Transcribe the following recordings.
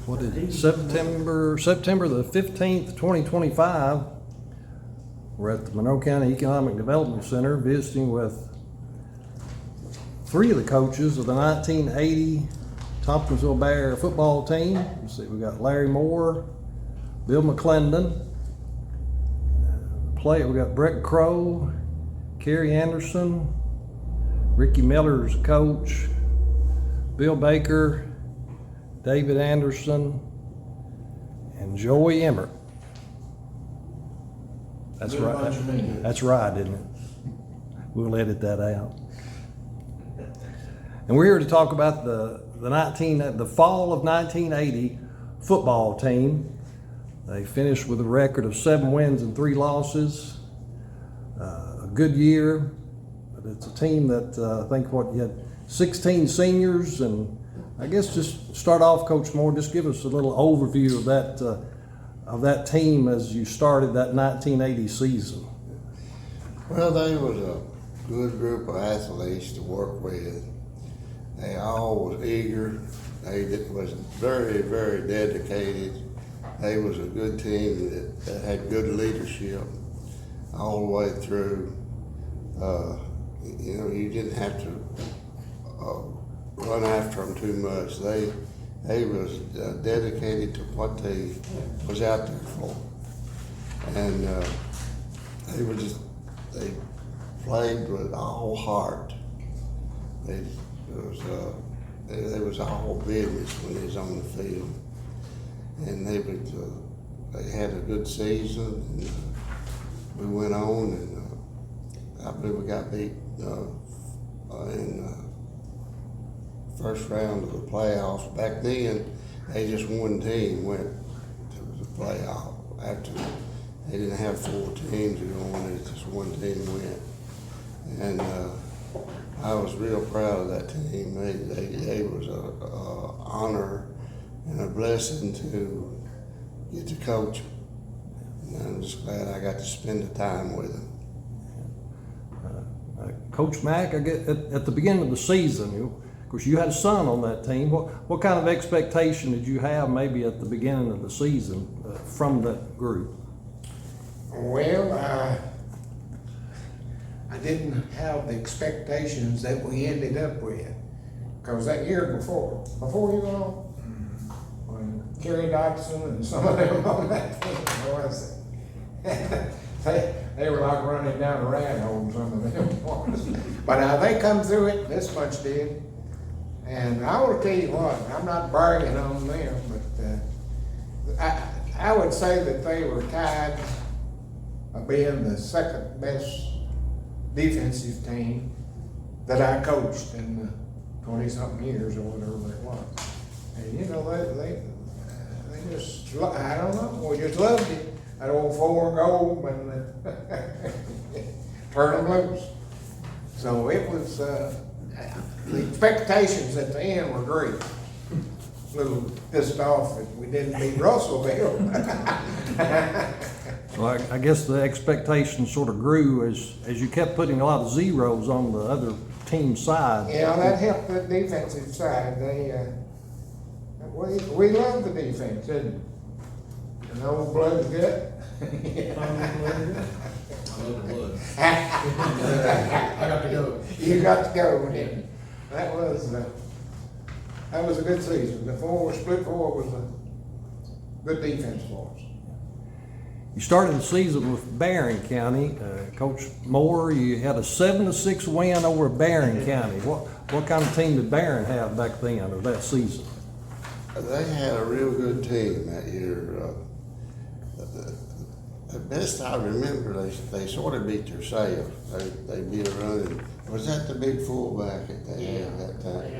what is it, September the 15th, 2025. We're at the Monroe County Economic Development Center visiting with three of the coaches of the 1980 Tompkinsville Bears football team. You see, we got Larry Moore, Bill McClendon. We got Brett Crowe, Kerry Anderson, Ricky Miller's coach, Bill Baker, David Anderson, and Joey Emmert. That's right. That's right, isn't it? We'll edit that out. And we're here to talk about the fall of 1980 football team. They finished with a record of 7 wins and 3 losses. A good year, but it's a team that I think you had 16 seniors, and I guess just start off, Coach Moore, just give us a little overview of that team as you started that 1980 season. Well, they was a good group of athletes to work with. They all was eager. They was very, very dedicated. They was a good team that had good leadership all the way through. You didn't have to run after them too much. They was dedicated to what they was out there for, and they played with all heart. They was all business when they was on the field. And they had a good season, and we went on, and I believe we got beat in the first round of the playoffs. Back then, they just one team went to the playoff. After they didn't have 4 teams going, it just one team went. And I was real proud of that team. They was a honor and a blessing to get to coach. And I'm just glad I got to spend the time with him. Coach Mack, I get at the beginning of the season, of course you had a son on that team. What kind of expectation did you have maybe at the beginning of the season from that group? Well, I didn't have the expectations that we ended up with. Because that year before you know, when Kerry Anderson and some of them on that team, they were like running down a rat hole, some of them was. But they come through it, this much did. And I will tell you what, I'm not bragging on them, but I would say that they were tied of being the second best defensive team that I coached in the 20-something years or whatever it was. And they just, I don't know, we just loved it. That old 4 goal and turn them loose. So it was, the expectations at the end were great. A little pissed off that we didn't beat Russellville. Well, I guess the expectations sort of grew as you kept putting a lot of zeros on the other team's side. Yeah, that helped the defensive side. We loved the defense, didn't we? An old blood gut. I got to go. You got to go, didn't you? That was a good season. The split 4 was a good defense for us. You started the season with Barron County. Coach Moore, you had a 7-6 win over Barron County. What kind of team did Barron have back then or that season? They had a real good team that year. The best I remember, they sort of beat themselves. They beat a running. Was that the big fullback that they had that time?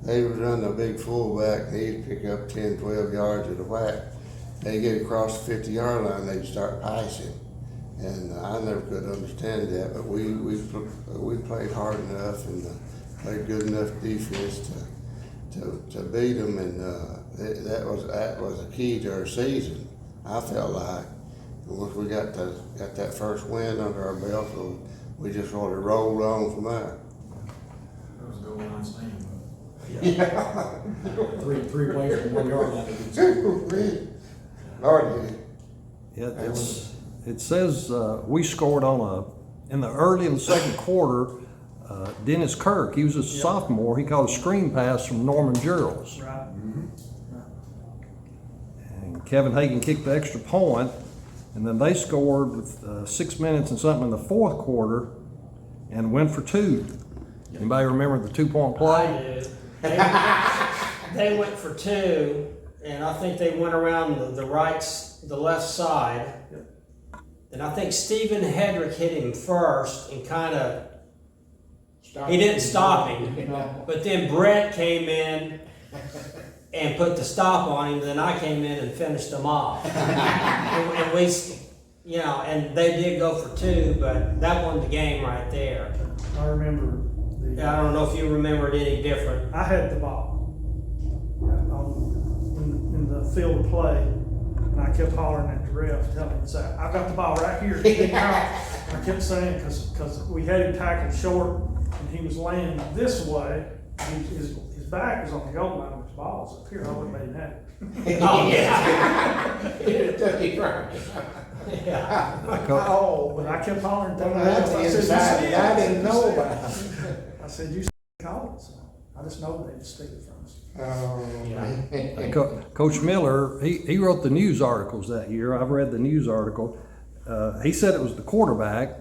They would run the big fullback, and he'd pick up 10, 12 yards at a whack. They'd get across the 50-yard line, they'd start passing. And I never could understand that, but we played hard enough and played good enough defense to beat them, and that was the key to our season. I felt like once we got that first win under our belt, so we just sort of rolled on from there. That was a goal line stand. Three players in 1 yard line. Lord, It says we scored in the early in the second quarter. Dennis Kirk, he was a sophomore. He caught a screen pass from Norman Gerald's. Right. And Kevin Hagan kicked the extra point, and then they scored with 6 minutes and something in the fourth quarter and went for two. Anybody remember the 2-point play? I do. They went for two, and I think they went around the left side. And I think Stephen Hedrick hit him first and kind of, he didn't stop him. But then Brett came in and put the stop on him, then I came in and finished them off. and we, and they did go for two, but that won the game right there. I remember I don't know if you remember it any different. I had the ball in the field of play, and I kept hollering at the ref, telling him, say, I've got the ball right here. And I kept saying, because we had him tackled short, and he was laying this way, his back was on the goal line, and his ball was up here. I wouldn't have made him happy. Oh, yeah. Yeah. Oh, But I kept hollering at well, the that's ref. the I said, inside, "You I said didn't it." know about it. I said, you called it. So I just know they just steal it from us. Oh, Coach Miller, he wrote the news articles that year. I've read the news article. He said it was the quarterback,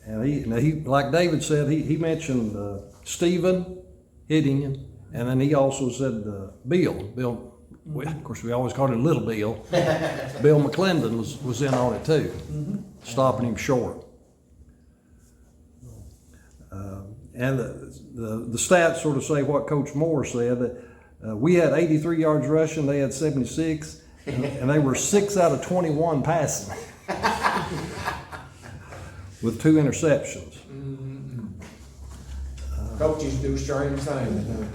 and he like David said, he mentioned Stephen hitting him, and then he also said Bill. Of course, we always called him Little Bill. Bill McClendon was in on it too, stopping him short. And the stats sort of say what Coach Moore said, that we had 83 yards rushing, they had 76, and they were 6 out of 21 passing with 2 interceptions. coaches do strange things, don't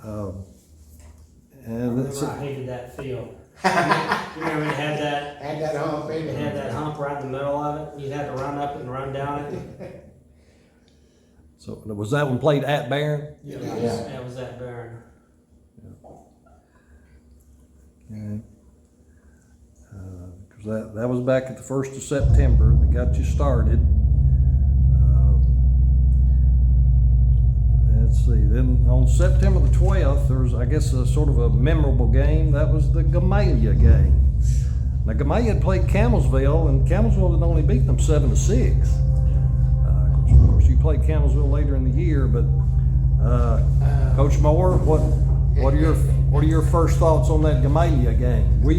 they? And it's, I hated that field. You remember it had that? Had that hump in It had it. that hump right in the middle of it. You had to run up and run down it. so was that one played at Barron? Yeah. That was that Baron. Because that was back at the 1st of September that got you started. Let's see, then on September the 12th, there was, I guess, a sort of a memorable game. That was the Gamaliel game. Now, Gamaliel had played Camelsville, and Camelsville had only beat them 7-6. Of course, you played Camelsville later in the year, but Coach Moore, what are your first thoughts on that Gamaliel game? We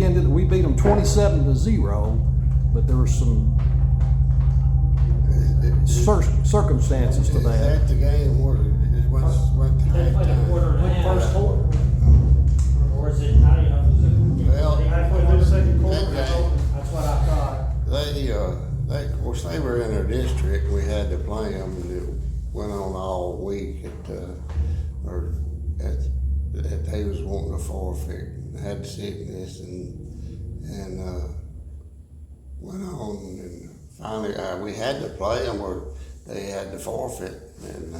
beat them 27-0, but there were some circumstances to Is that. that the game where it went to They played a halftime? quarter and a half. First quarter. Or is it, I don't know. Well, Halfway through the second quarter. That's what I thought. They, of course, they were in our district. We had to play them, and it went on all week that they was wanting to forfeit, and had sickness, and went on, and finally we had to play them, or they had to forfeit, and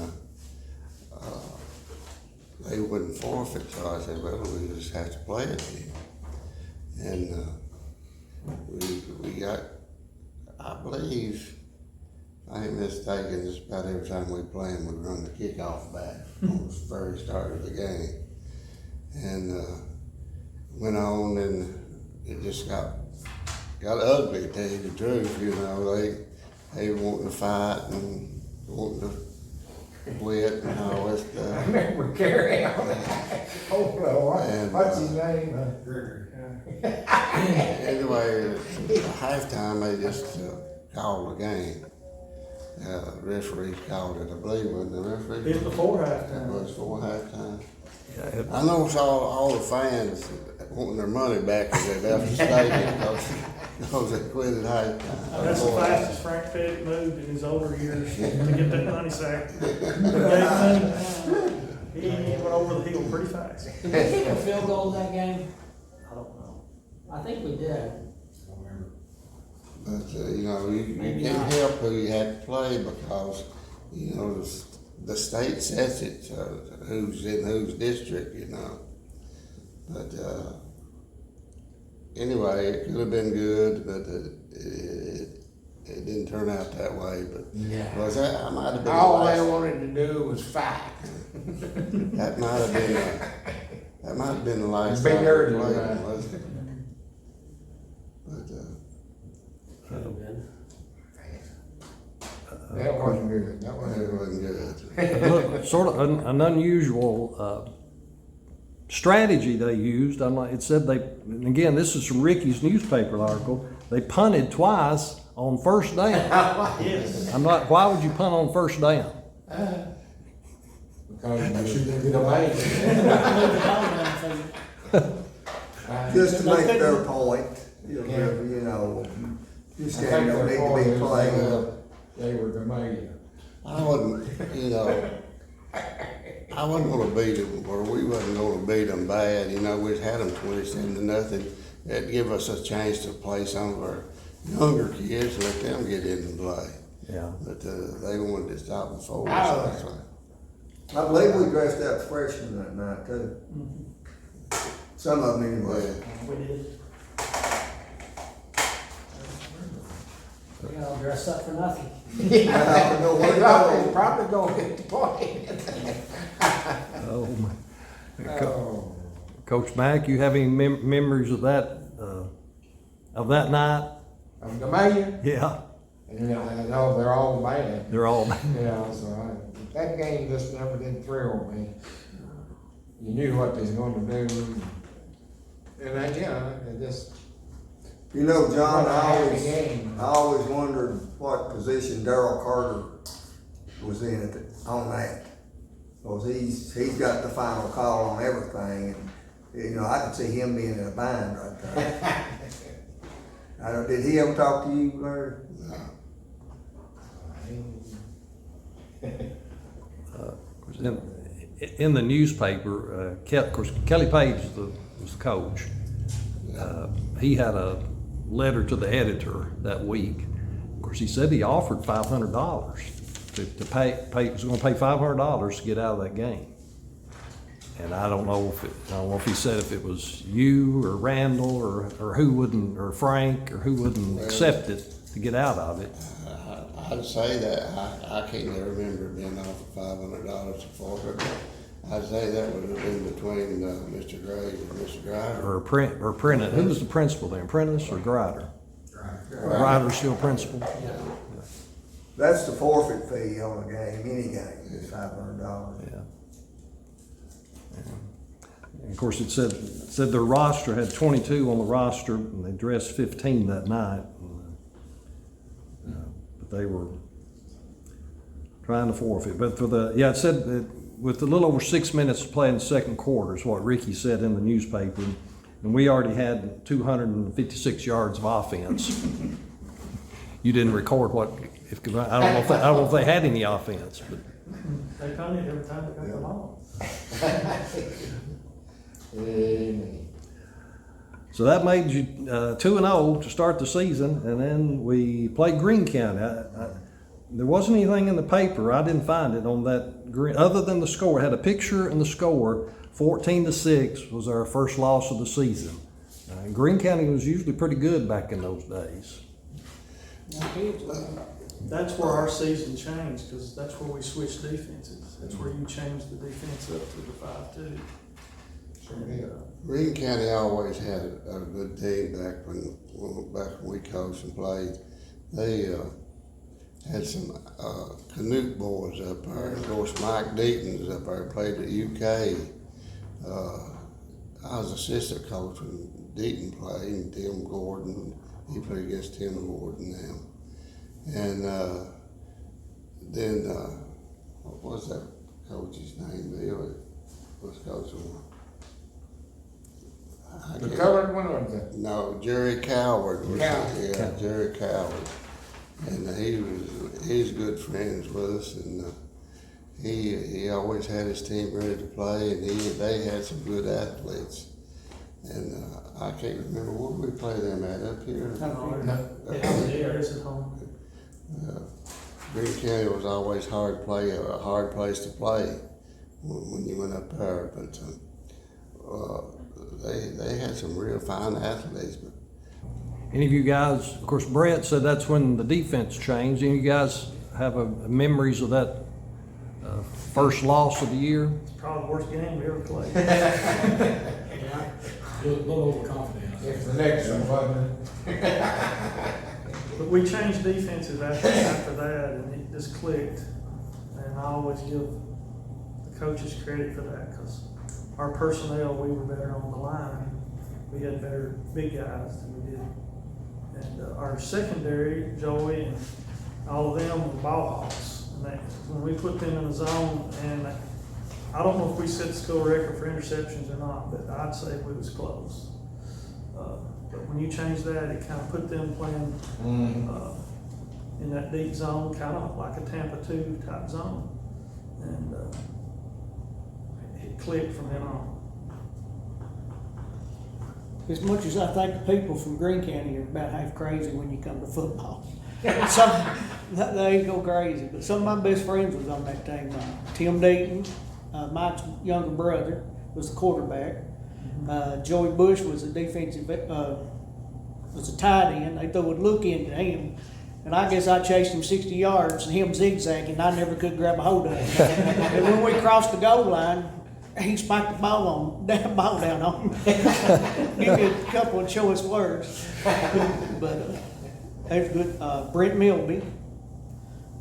they wouldn't forfeit, so I said, well, we just have to play it then. And we got, I believe, I ain't mistaken, just about every time we play them, we run the kickoff back on the very start of the game. And went on, and it just got ugly, to tell you the truth. You know, they wanting to fight and wanting to quit and all that I stuff. remember Kerry Anderson. Oh, no, And, what's his name? Anyway, at halftime, they just called the game. Referee called it, I believe, wasn't the referee? It's before It halftime. was for halftime. Yeah, I know it's all the fans wanting their money back as they left the stadium because they quit at halftime. That's the fastest Frank Fett moved in his older years to get that money sack. He went over the hill pretty fast. Did we kick a field goal in that game? I don't know. I think we did. But, you know, you Maybe can't not. help who you had to play because, you know, the state sets it, who's in whose district, you know. But, anyway, it could have been good, but it didn't turn out that way, but. Yeah. Was that, I might have been. All the they last- wanted to do was fight. That might have been, that might have been the last Been time dirty, we played right. them, wasn't it? But, Could have been. That wasn't good, that it wasn't wasn't good. good. Look, sort of an unusual strategy they used. It said they, and again, this is from Ricky's newspaper article, they punted twice on first down. Yes. Why would you punt on first down? Because you didn't delay. Just to make their point, you know, this game don't need to be played. They were delayed. I wasn't, you know, I wasn't gonna beat them, or we wasn't gonna beat them bad, you know, we'd had them 27-0. It'd give us a chance to play some of our younger kids, let them get in and play. Yeah. But, they wanted to stop before us, Oh. that's right. I believe we dressed out the freshmen that night too. Some of them anyway. We did. We all dressed up for nothing. They I don't know what probably gonna get the point. Oh, my. Oh. Coach Mack, you have any memories of that night? Of the mayor, Yeah, and I know they're all bad. they're all. Yeah, so that game just never did thrill me. You knew what they was gonna do. And I, it just. You know, John, Game. I always wondered what position Darryl Carter was in on that. Cause he's got the final call on everything, and, you know, I could see him being in a bind right there. Did he ever talk to you, Larry? In the newspaper, of course, Kelly Page was the coach. He had a letter to the editor that week. Of course, he said he offered $500 to pay. Was going to pay $500 to get out of that game. And I don't know if he said if it was you or Randall or who wouldn't, or Frank, or who wouldn't accept it to get out of it. I'd say that, I can't remember being offered $500 for her. I'd say that would have been between Mr. Gray and Mr. Grider. Or Prentice. Who was the principal then? Prentice or Grider? Grider's still principal. That's the forfeit fee on a game, any game, is $500. Yeah. And of course, it said their roster had 22 on the roster, and they dressed 15 that night. But they were trying to forfeit. But it said that with a little over 6 minutes to play in the second quarter is what Ricky said in the newspaper, and we already had 256 yards of offense. You didn't record what? I don't know if they had any offense, but. They punted every time they got the ball. So that made you 2-0 to start the season, and then we played Greene County. There wasn't anything in the paper. I didn't find it on that other than the score. It had a picture and the score. 14-6 was our first loss of the season. Greene County was usually pretty good back in those days. That's where our season changed, because that's where we switched defenses. That's where you changed the defense up to the 5-2. Greene County always had a good team back when we coached and played. They had some Canute boys up there. Of course, Mike Deaton was up there, played at UK. I was assistant coach when Deaton played, and Tim Gordon. He played against Tim Gordon now. And then, what was that coach's name? Bill was coaching. The colored one or the? No, Jerry Coward was, Coward. yeah, Jerry Coward. And he's good friends with us, and he always had his team ready to play, and they had some good athletes. And I can't remember, where did we play them at, up here? There's at home. Green County was always a hard place to play when you went up there, but they had some real fine athletes. But Any of you guys, of course, Brett said that's when the defense changed. Any of you guys have memories of that first loss of the year? It's probably the worst game we ever played. A little overconfident. If the next one wasn't. But we changed defenses after that, and it just clicked. And I always give the coaches credit for that, because our personnel, we were better on the line. We had better big guys than we did. And our secondary, Joey and all of them were ball hawks. And when we put them in the zone, and I don't know if we set the school record for interceptions or not, but I'd say we was close. But when you change that, it kind of put them playing in that deep zone, kind of like a Tampa 2 type zone. And it clicked from then on. As much as I think the people from Green County are about half crazy when you come to football. They go crazy, but some of my best friends was on that team. Tim Deaton, Mike's younger brother, was the quarterback. Joey Bush was a defensive, was a tight end. They would look into him, and I guess I chased him 60 yards and him zigzagging. I never could grab a hold of him. And when we crossed the goal line, he spiked the ball down on me. Give you a couple of choice words. But that's good. Brent Milby.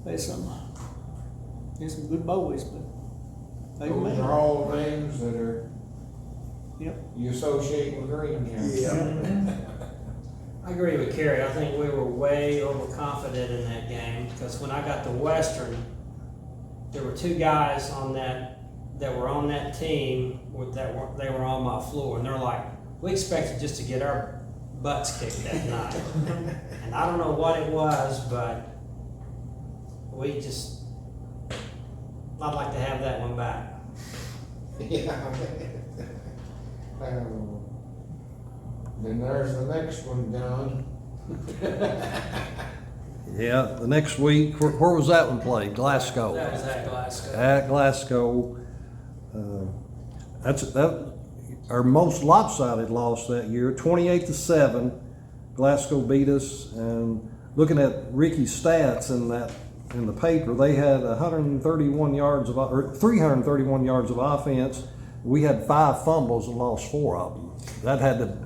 There's some good boys, but they Those made are all names that are, Yep. you associate with Green County. Yeah. I agree with Kerry. I think we were way overconfident in that game, because when I got to Western, there were two guys that were on that team they were on my floor, and they're like, we expected just to get our butts kicked that night. And I don't know what it was, but I'd like to have that one back. Yeah. Then there's the next one, John. Yeah, the next week, where was that one played? Glasgow. That was at Glasgow. At Glasgow. That's our most lopsided loss that year, 28-7. Glasgow beat us, and looking at Ricky's stats in the paper, they had 331 yards of offense. We had 5 fumbles and lost 4 of them. That had to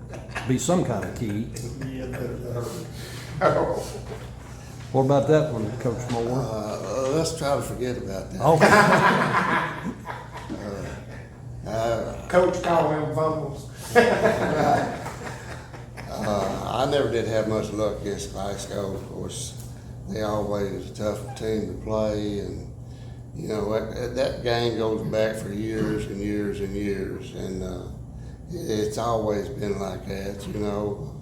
be some kind of key. What about that one, Coach Moore? Let's try to forget about that. Okay. Coach call them fumbles. I never did have much luck against Glasgow. Of course, they always was a tough team to play, and you know that game goes back for years and years and years, and it's always been like that. You know,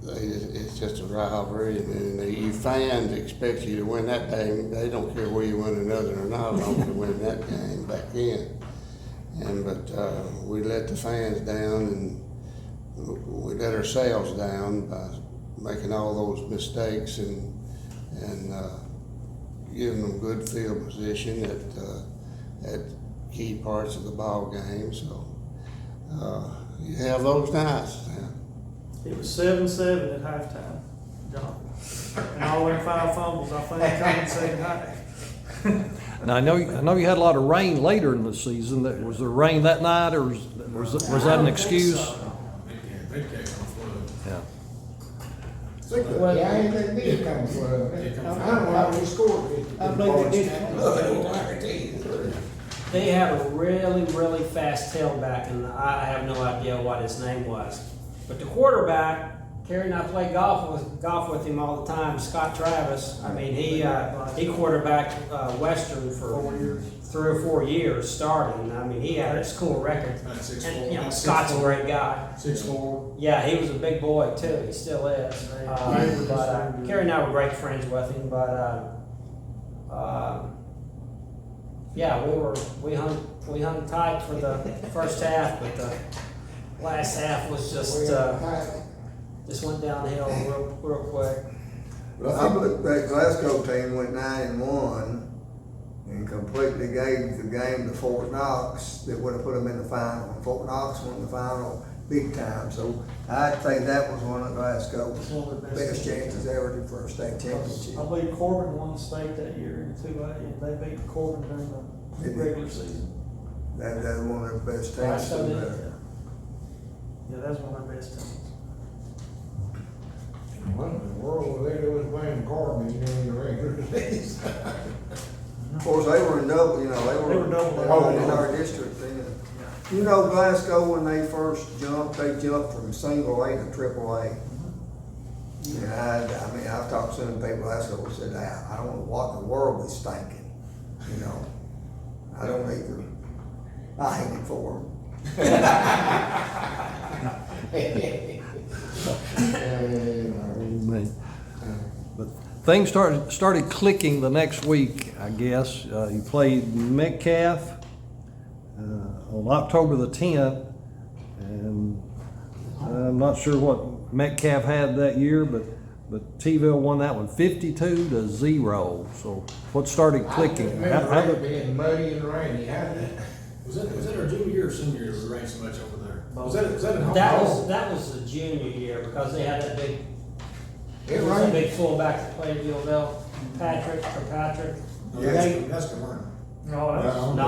it's just a rivalry, and you fans expect you to win that game. They don't care whether you win another or not, as long as you win that game back then. But we let the fans down, and we let ourselves down by making all those mistakes and giving them good field position at key parts of the ball game. So you have those nights. It was 7-7 at halftime, John. And all them 5 fumbles, I think, come in second half. Now I know you had a lot of rain later in the season. Was there rain that night, or was that an excuse? They came on flood. Yeah. Yeah, I ain't that did come flood. I don't know how we scored 50. I believe they did. They had a really, really fast tailback, and I have no idea what his name was. But the quarterback, Kerry and I play golf with him all the time, Scott Travis. I mean, he quarterbacked Western for 3 or 4 years starting. I mean, he had a school record. About 6'4". And, you know, Scott's a great guy. 6'4". Yeah, he was a big boy too. He still is. But Kerry and I were great friends with him. But yeah, we hung tight for the first half, but the last half was just went downhill real quick. I believe that Glasgow team went 9-1 and completely gave the game to Fort Knox that would have put them in the final. And Fort Knox won the final big time, so I'd say that was one of Glasgow's One of the best best teams. chances ever for a state championship. I believe Corbin won the state that year in 2A, and they beat Corbin during the regular season. That's one of their best teams. Glasgow did, yeah, that's one of their best teams. What in the world were they doing playing Corbin during the regular season? Of course, they were in double, you know, They were double. they were in our district then. You know, Glasgow, when they first jumped, they jumped from single A to triple A. Yeah, I mean, I've talked to some people, Glasgow said, I don't know what in the world is thinking, you know. I don't either. I hate it for them. Man. But things started clicking the next week, I guess. You played Metcalf on October the 10th, and I'm not sure what Metcalf had that year, but T-ville won that one 52-0. So what started clicking? I remember it being muddy and rainy. Was that our junior year or senior year it rained so much over there? Was that in home? That was the junior year, because they had that big, that big fullback that played Gilville, Patrick. That's the one. No, that's. No.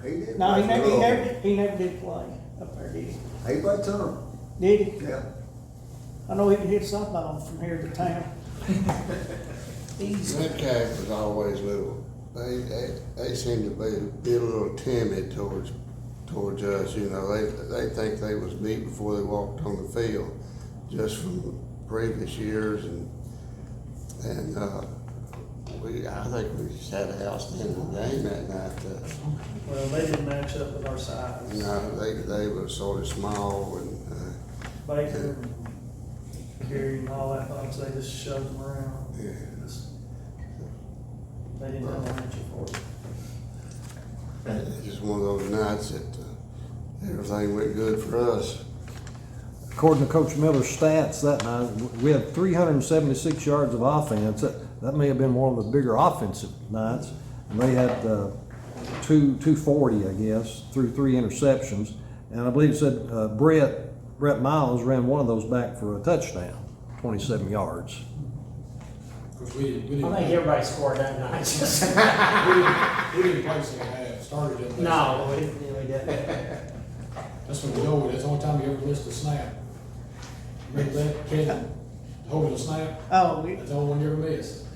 He did. No, he never did play up there, did he? He played some. Did he? Yeah. I know he can hit somebody from here to town. Easy. Metcalf was always little, they seem to be a little timid towards us, you know, they think they was beat before they walked on the field, just from previous years, and I think we just had an outstanding game that night. Well, they didn't match up with our size. No, they were sort of small, and Baker and Kerry and all that folks, they just shoved them around. yeah. They didn't have an answer for it. It's just one of those nights that everything went good for us. According to Coach Miller's stats that night, we had 376 yards of offense. That may have been one of the bigger offensive nights. And they had 240, I guess, through 3 interceptions. And I believe it said Brett Miles ran one of those back for a touchdown, 27 yards. Because we I didn't. think everybody scored that night. We didn't play second half, started in. No, we didn't. That's when Joey, that's the only time he ever missed a snap. Remember that, Kevin, holding a snap? Oh, That's the only one you ever missed.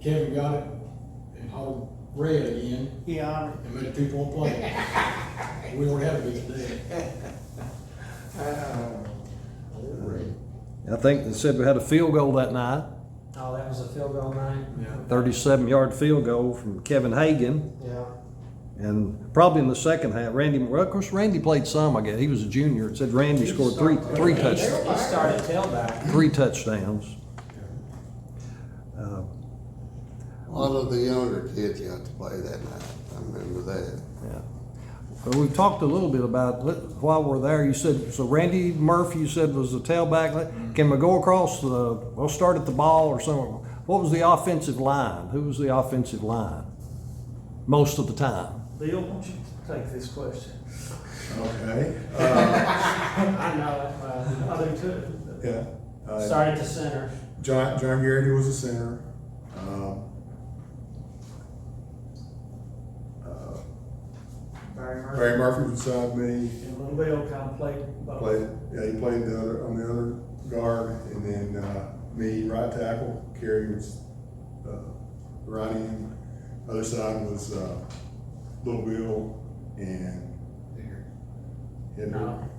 Kevin got it and hauled red again yeah, and made a 2-point play. We don't have to be today. I think they said we had a field goal that night, Oh, that was a field goal night? 37-yard field goal from Kevin Hagan. Yeah. And probably in the second half, of course, Randy played some, I guess. He was a junior. It said Randy scored three touchdowns. He started tailback. 3 touchdowns. A lot of the younger kids got to play that night, I remember that. Yeah. Well, we've talked a little bit about, while we're there, you said, so Randy Murphy, you said was the tailback. Can we go across we'll start at the ball or something. What was the offensive line? Who was the offensive line most of the time? Bill, why don't you take this question? Okay. I know it. I do too. Yeah. Started at the center. John Garrity was the center. Barry Murphy was beside me. And Little Bill kind of played both. He played on the other guard, and then me right tackle. Kerry was right end. Other side was Little Bill and Henry. No.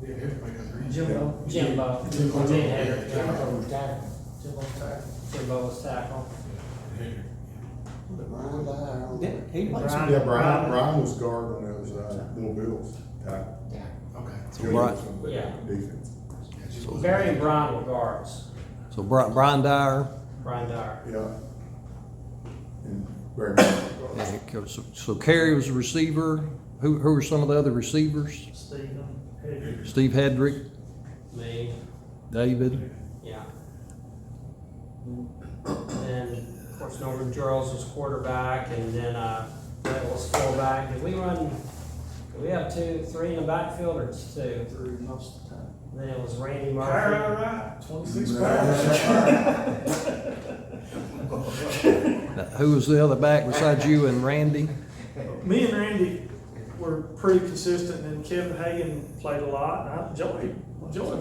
Jimbo. Jimbo. Jimbo. Jimbo Jimbo was tackle. Brian Dyer on there. he played some. Yeah, Brian was guard on the other side. Little Bill's tackle. Okay. Joey Brian- was on the Yeah. defense. Barry and Brian were guards. So Brian Dyer. Brian Dyer. Yeah. And Barry Murphy. So Kerry was a receiver. Who were some of the other receivers? Stephen, Hedrick. Steve Hedrick, Me. David. Yeah. course, Norman Charles was quarterback, and then Brett was fullback. Did we have 2, 3 in the backfield, or just 2? Through most of the time. Then it was Randy Murphy. Right, 26 pounds. Now, who was the other back besides you and Randy? Me and Randy were pretty consistent, and Kevin Hagan played a lot. And Joey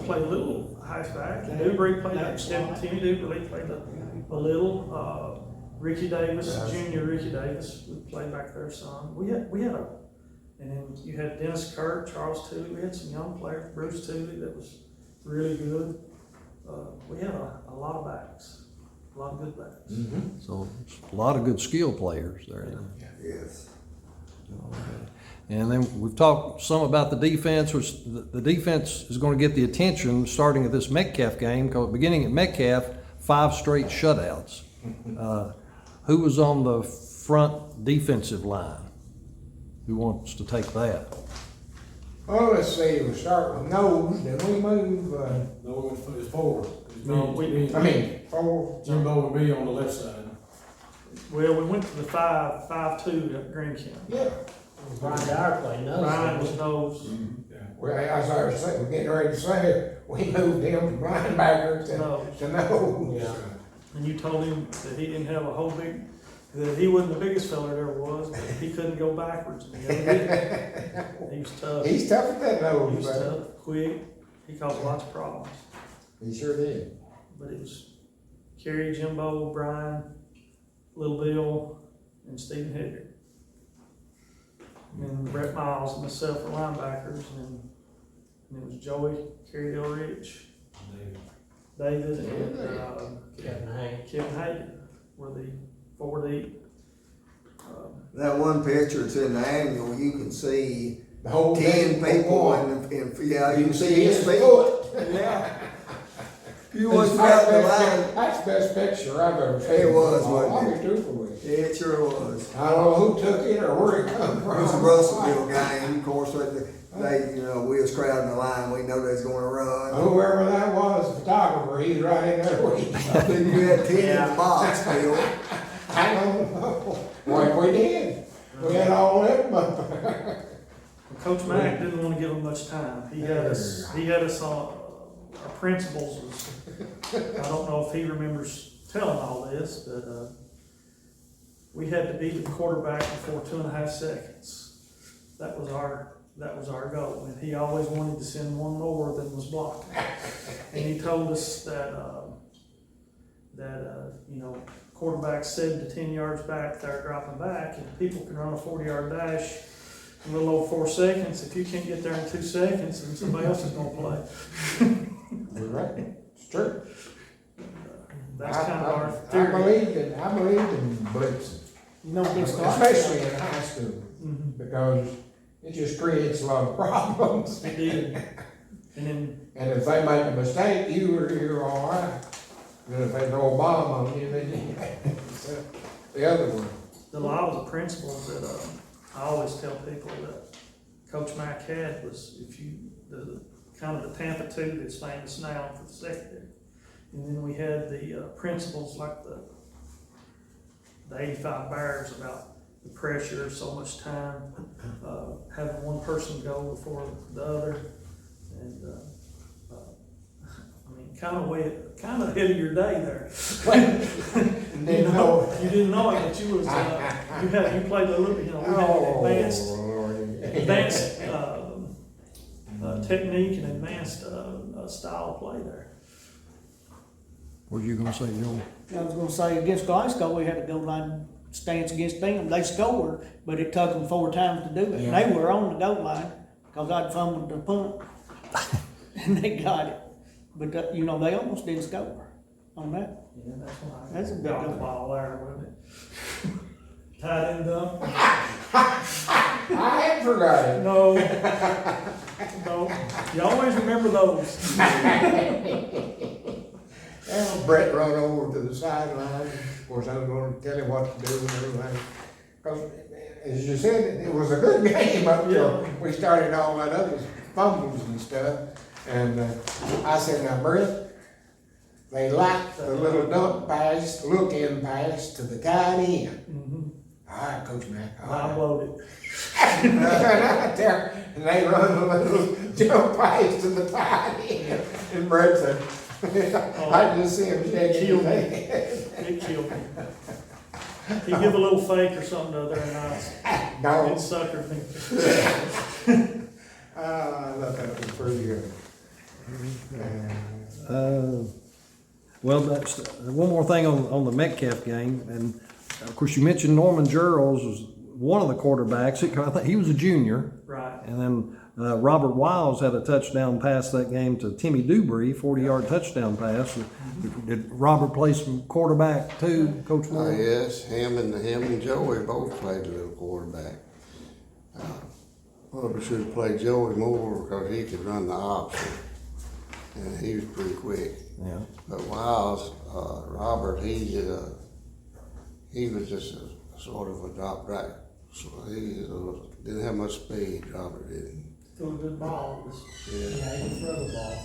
played a little halfback. And Dubry played like Timmy Dubry played a little. Ricky Davis, Junior Ricky Davis, played back there some. We had and then you had Dennis Kurt, Charles Tooley. We had some young players, Bruce Tooley, that was really good. We had a lot of backs, a lot of good backs. Mm-hmm. So a lot of good skill players there. Yes. And then we've talked some about the defense, which the defense is going to get the attention starting at this Metcalf game, because beginning at Metcalf, 5 straight shutouts. Who was on the front defensive line? Who wants to take that? Well, let's see, we'll start with nose, then we move, No, it's 4. It's No, me. 4. Jimbo would be on the left side. Well, we went to the 5-2 at Grand County. Yeah. Brian Dyer played nose. Ryan was nose. Yeah. Well, as I was saying, we're getting ready to say, we moved him from linebacker to nose. Yeah. And you told him that he didn't have a whole big, that he wasn't the biggest fella there ever was, but he couldn't go backwards. And the other did. He was tough. He's tough at that He nose, was man. tough, quick. He caused lots of problems. He sure did. But it was Kerry, Jimbo, Brian, Little Bill, and Stephen Hedrick. And then Brett Miles and myself were linebackers, and it was Joey, Kerry Del Rich, David, and Kevin Hagan. Kevin Hagan were the 4 deep. That one picture that's in the annual, you can see The whole 10 thing, people one. yeah, you can see his his feet. foot. Yeah. You wasn't out the line. That's the best picture I've ever seen. It was, I'll wasn't be truthful with you. It sure was. I don't know who took it or where it come It from. was a Russellville game, of course, we was crowding the line, we know they was gonna run. Whoever that was, the photographer, he's right in there with you. I think you had 10 in the box, Bill. I don't know. Well, we did. We had all them. Coach Mack didn't want to give him much time. He had us on, our principals was, I don't know if he remembers telling all this, but, we had to beat the quarterback before 2.5 seconds. That was our goal, and he always wanted to send one more than was blocked. And he told us that quarterbacks 7 to 10 yards back, they're dropping back, and people can run a 40-yard dash in a little over 4 seconds. If you can't get there in 2 seconds, then somebody else is gonna play. You're right. It's true. That's kind of our I theory. believe in blitzing. You know, against the Especially in high school, Mhm. because it just creates a lot of problems. It did. And then, And if they make a mistake, you're all right. And if they throw a bomb on you, then you the other one. a lot of the principles that I always tell people that Coach Mack had was the kind of the Tampa 2 that's famous now for the secondary. And then we had the principles like the 85 Bears about the pressure, so much time, having one person go before the other, and I mean, kind of ahead of your day there. You didn't know it, but you was you played a little, we had advanced technique and advanced style of play there. What were you gonna say, Joe? I was gonna say, against Glasgow, we had a goal line stance against them. They scored, but it took them 4 times to do it. And they were on the goal line, cause I'd fumbled the punt, and they got it. But, they almost didn't score on that. Yeah, That's a big got the goal. ball there, wasn't it? Tight end dump. I hadn't forgotten. No. No. You always remember those. And Brett run over to the sideline. Of course, I was going to tell him what to do and everything. Because, as you said, it was a good game up till we started all that other fumbles and stuff. And I said, now, Brett, they locked the little dump pass, look-in pass to the tight end. All right, Coach Mack. All I right. blowed it. And out there, and they run the little jump pass to the tight end. And Brett said, I just see him shaking his head. It killed me. He give a little fake or something the other night. No. It suckered me. I thought that was pretty good. Well, that's, one more thing on the Metcalf game, and of course you mentioned Norman Gerald was one of the quarterbacks. I think he was a junior. Right. And then Robert Wiles had a touchdown pass that game to Timmy Dewberry, 40-yard touchdown pass. Did Robert play some quarterback too, Coach Moore? Yes, him and Joey both played a little quarterback. Probably should have played Joey more because he could run the option, and he was pretty quick. Yeah. But Wiles, Robert, he was just a sort of a drop back. So he didn't have much speed. Robert didn't. Threw a good ball. Yeah. He can throw the ball.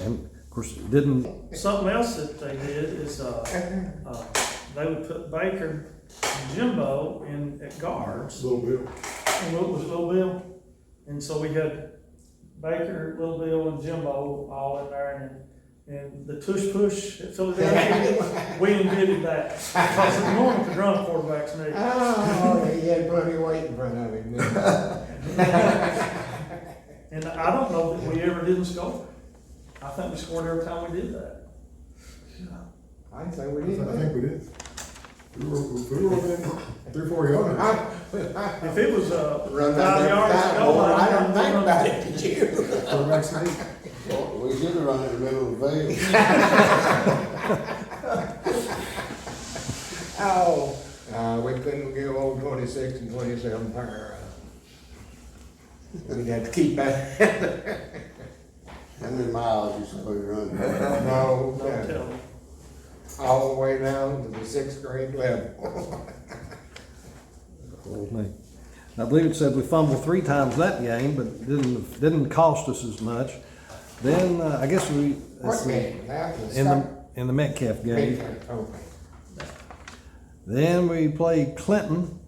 And of course, didn't. Something else that they did is they would put Baker and Jimbo in at guards. Little Bill. And what was Little Bill? And so we had Baker, Little Bill, and Jimbo all in there, and the tush push at Philadelphia, we invented that. Because Norman could run a quarterback's knee. Oh, he had plenty of weight in front of him. didn't he? And I don't know that we ever didn't score. I think we scored every time we did that. I'd say we I did. think we did. We were within 3-4 yards. If it was Run 5 that yards time, ago, boy, I don't think about it, did you? Quarterback sneak. Well, we did run in the middle of the field. Oh, we couldn't go old 26 and 27 pair. We'd have to keep that. How many miles you supposed to run? No, Don't tell me. all the way down to the 6th grade level. Old me. I believe it said we fumbled 3 times that game, but didn't cost us as much. Then I guess we What game? That was in the Metcalf game. Okay. Then we played Clinton,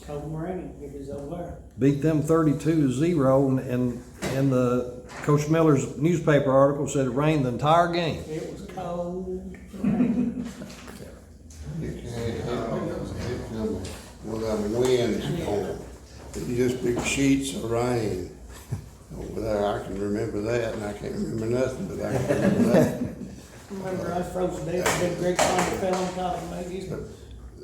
Coach Moran, it was over there. beat them 32-0, and in the Coach Miller's newspaper article said it rained the entire game. It was cold. You can't hit them with them winds on. You just big sheets of rain over there. I can remember that, and I can't remember nothing, but I can remember that. Remember, I was frozen to death, Big Greg Conner fell on top of me.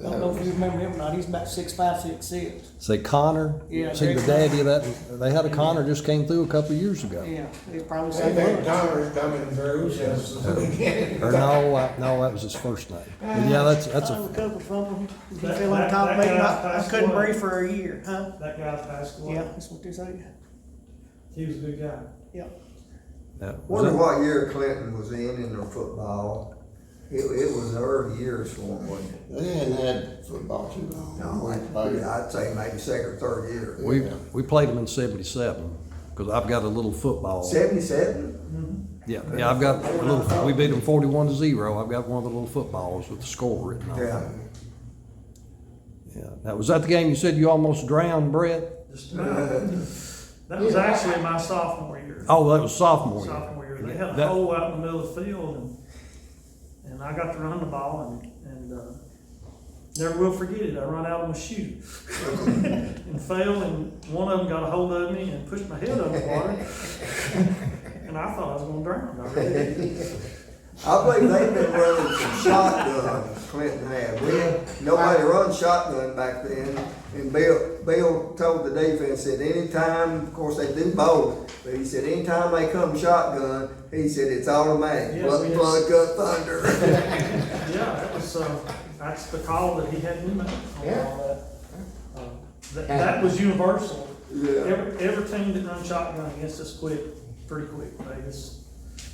I don't know if you remember him or not, he's about 6'5", 6'6". Say Connor, Yeah, see the Greg daddy of that, they had a Connor just came through a couple of years ago. Yeah, he probably They said think that. Connor's coming through, just. Or no, that was his first name. But yeah, that's I a, recovered from him. He That- fell on that- top of me, that and guy I passed couldn't away. breathe for a year, huh? That guy passed away. Yeah, that's what they say. He was a good guy. Yeah. Wonder what year Clinton was in their football. It was the early years for them, wasn't it? They hadn't had football too long. No, I'd say maybe second or third year. we played them in 77, because I've got a little football. 77? Yeah, I've got a little, we beat them 41-0. I've got one of the little footballs with the score written on it. Yeah. Yeah. Now, was that the game you said you almost drowned, Brett? Just about. That was actually my sophomore year. Oh, that was sophomore year. Sophomore year. They had a That- hole out in the middle of the field, and I got to run the ball, and never will forget it. I run out of my shoe and fell, and one of them got a hold of me and pushed my head underwater. And I thought I was going to drown. I really did. I believe they've been running some shotgun, Clinton had. Nobody run shotgun back then. And Bill told the defense, said anytime, of course they do both, but he said anytime they come shotgun, he said it's automatic. Yes, Blood, yes. blood, gut, thunder. Yeah, that was, that's the call that he had me make on all that. That was universal. Yeah. Every team that run shotgun against us quit pretty quick.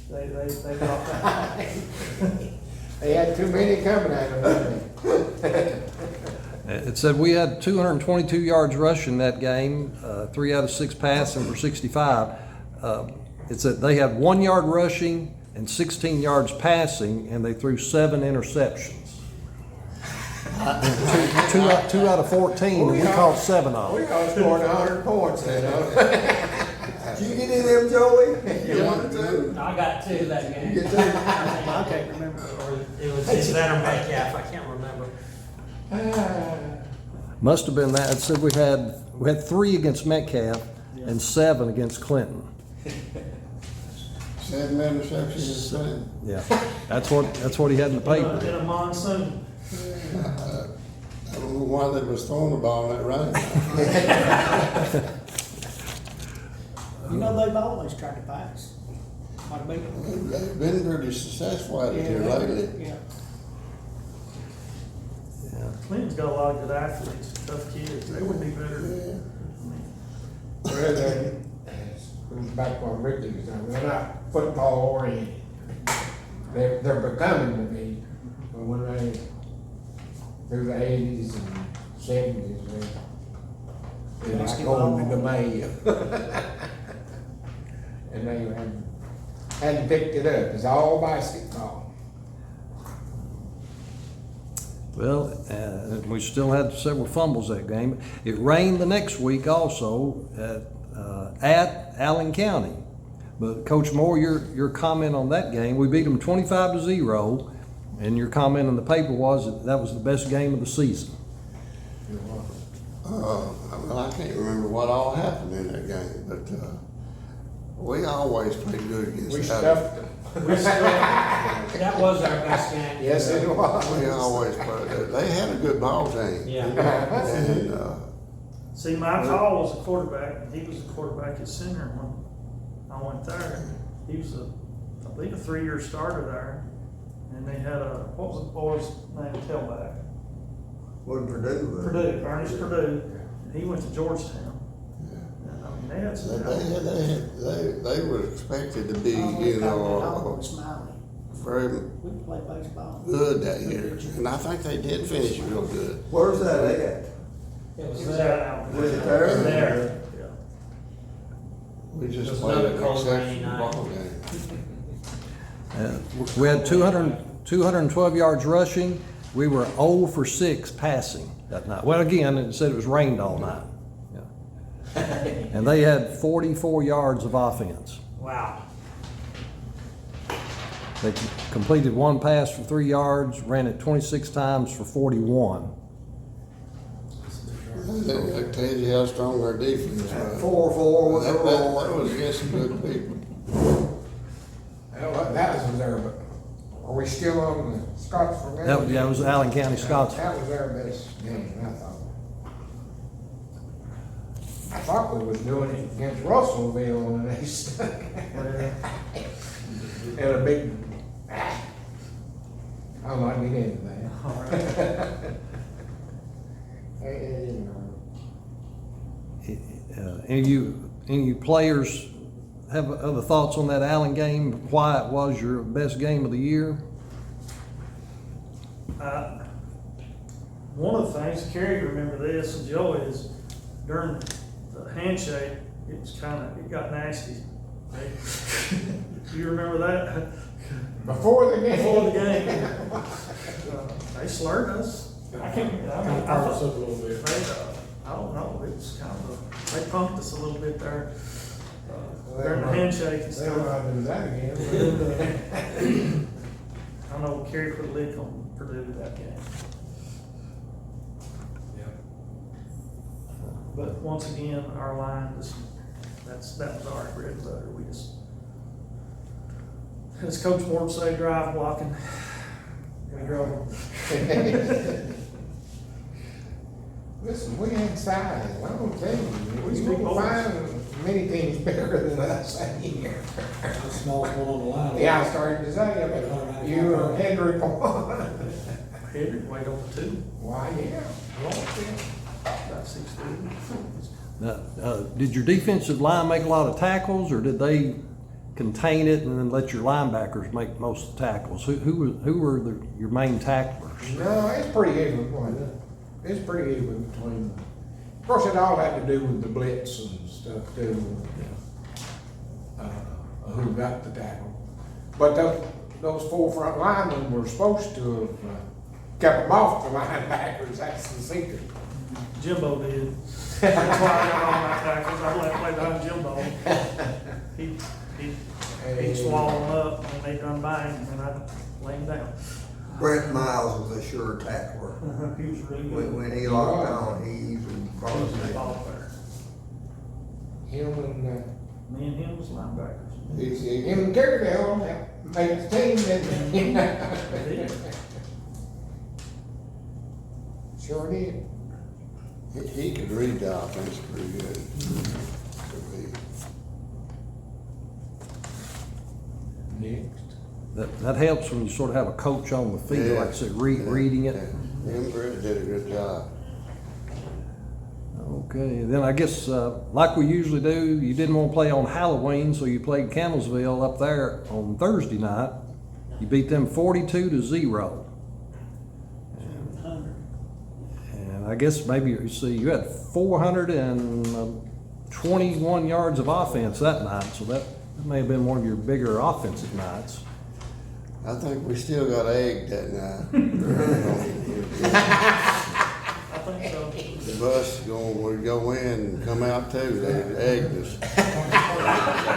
They dropped out. They had too many coming at them. It said we had 222 yards rushing that game, 3 out of 6 passing for 65. it's that they had 1 yard rushing and 16 yards passing, and they threw 7 interceptions. Two out of 14, and we caught 7 of We them. all scored 100 points, you know? Did you get any of them, Joey? You wanted to? I got 2 that game. You get two? I can't remember. Or it was either that or Metcalf, I can't remember. Must have been that. It said we had 3 against Metcalf and 7 against Clinton. 7 interceptions is the same. Yeah, that's what he had in the In paper. a monsoon. I don't know why they was throwing the ball in that rain. You know, they've always tried to pass. Like me. They've been pretty successful at it here lately. Yeah. Yeah. Clinton's got a lot of good athletes, tough kids. They would be better. Yeah. Well, they, back when Ricky was done, they're not football oriented. They're becoming to be, but when they, through the 80s and 70s, they're like going to the Mayo. And they hadn't picked it up. It's all basketball. Well, we still had several fumbles that game. It rained the next week also at Allen County. But Coach Moore, your comment on that game, we beat them 25-0, and your comment in the paper was that was the best game of the season. Well, I can't remember what all happened in that game, but we always played good against We Allen. stuffed them. That was our best game. Yes, it was. We always played. They had a good ball team. Yeah. And See, my call was a quarterback, and he was a quarterback at center when I went there. He was I believe a 3-year starter there. And they had what was the boy's name, tailback? What Purdue? Purdue, Ernest Purdue. And he went to Georgetown. And, I mean, they had some. they were expected to be, you know, Smiley. very We play baseball. good that year, and I think they did finish real good. Where's that at? It was He was there. out. Was it there? There. Yeah. We just It was played another an cold, rainy exceptional night. ball game. We had 212 yards rushing. We were 0 for 6 passing that night. Well, again, it said it was rained all night. Yeah. And they had 44 yards of offense. Wow. They completed 1 pass for 3 yards, ran it 26 times for 41. That tells you how strong our defense was. 4-4 was That the was against some good people. Well, that was there, but are we still on the Scottsville game? That was Allen County, Scottsville. That was their best game, I thought. I thought we was doing it against Russellville and they stuck. And a big, I'm not getting into that. All right. You know. Any of you players have other thoughts on that Allen game? Why it was your best game of the year? One of the things, Kerry, remember this, and Joey, is during the handshake, it got nasty. You remember that? Before the game. Before the game. They slurred us. I can't, I mean, Kind of I fired us thought, up a little bit. I don't know, it was kind of, they pumped us a little bit there. During the handshake and They don't stuff. want to do that again. I know Kerry put a lick on Purdue that game. But once again, our line that was our bread and butter. We just, as Coach Moore say, drive blocking. We drove them. Listen, we had size, I'm gonna tell you, We we big will boys. find many teams bigger than us here. The smallest one on the line. Yeah, I started to say, but you and Hendrick won. Hendrick weighed over 2, Why, yeah. about 6'2". Now, did your defensive line make a lot of tackles, or did they contain it and then let your linebackers make most of the tackles? Who were your main tacklers? No, it's pretty even, wasn't it? It's pretty even between them. Of course, it all had to do with the blitz and stuff too. who got the tackle. But those four front linemen were supposed to have kept them off the linebackers, that's the secret. Jimbo did. That's why I got all my tackles. I let play behind Jimbo. He'd swallow them up and they'd run by him and I'd lay him down. Brett Miles was a sure tackler. He was really good. When he locked on, he usually brought He was us a in. ball player. Him and, Me and him was linebackers. him and Kerry made the team, didn't They they? did. Sure did. He could read the offense pretty good. Next. That helps when you sort of have a coach on the field, like I said, reading it. Emmert did a good job. Okay, then I guess, like we usually do, you didn't want to play on Halloween, so you played Campbellsville up there on Thursday night. You beat them 42-0. And I guess maybe, you see, you had 421 yards of offense that night, so that may have been one of your bigger offensive nights. I think we still got egged that night. I think so. The bus would go in and come out too, they egged us.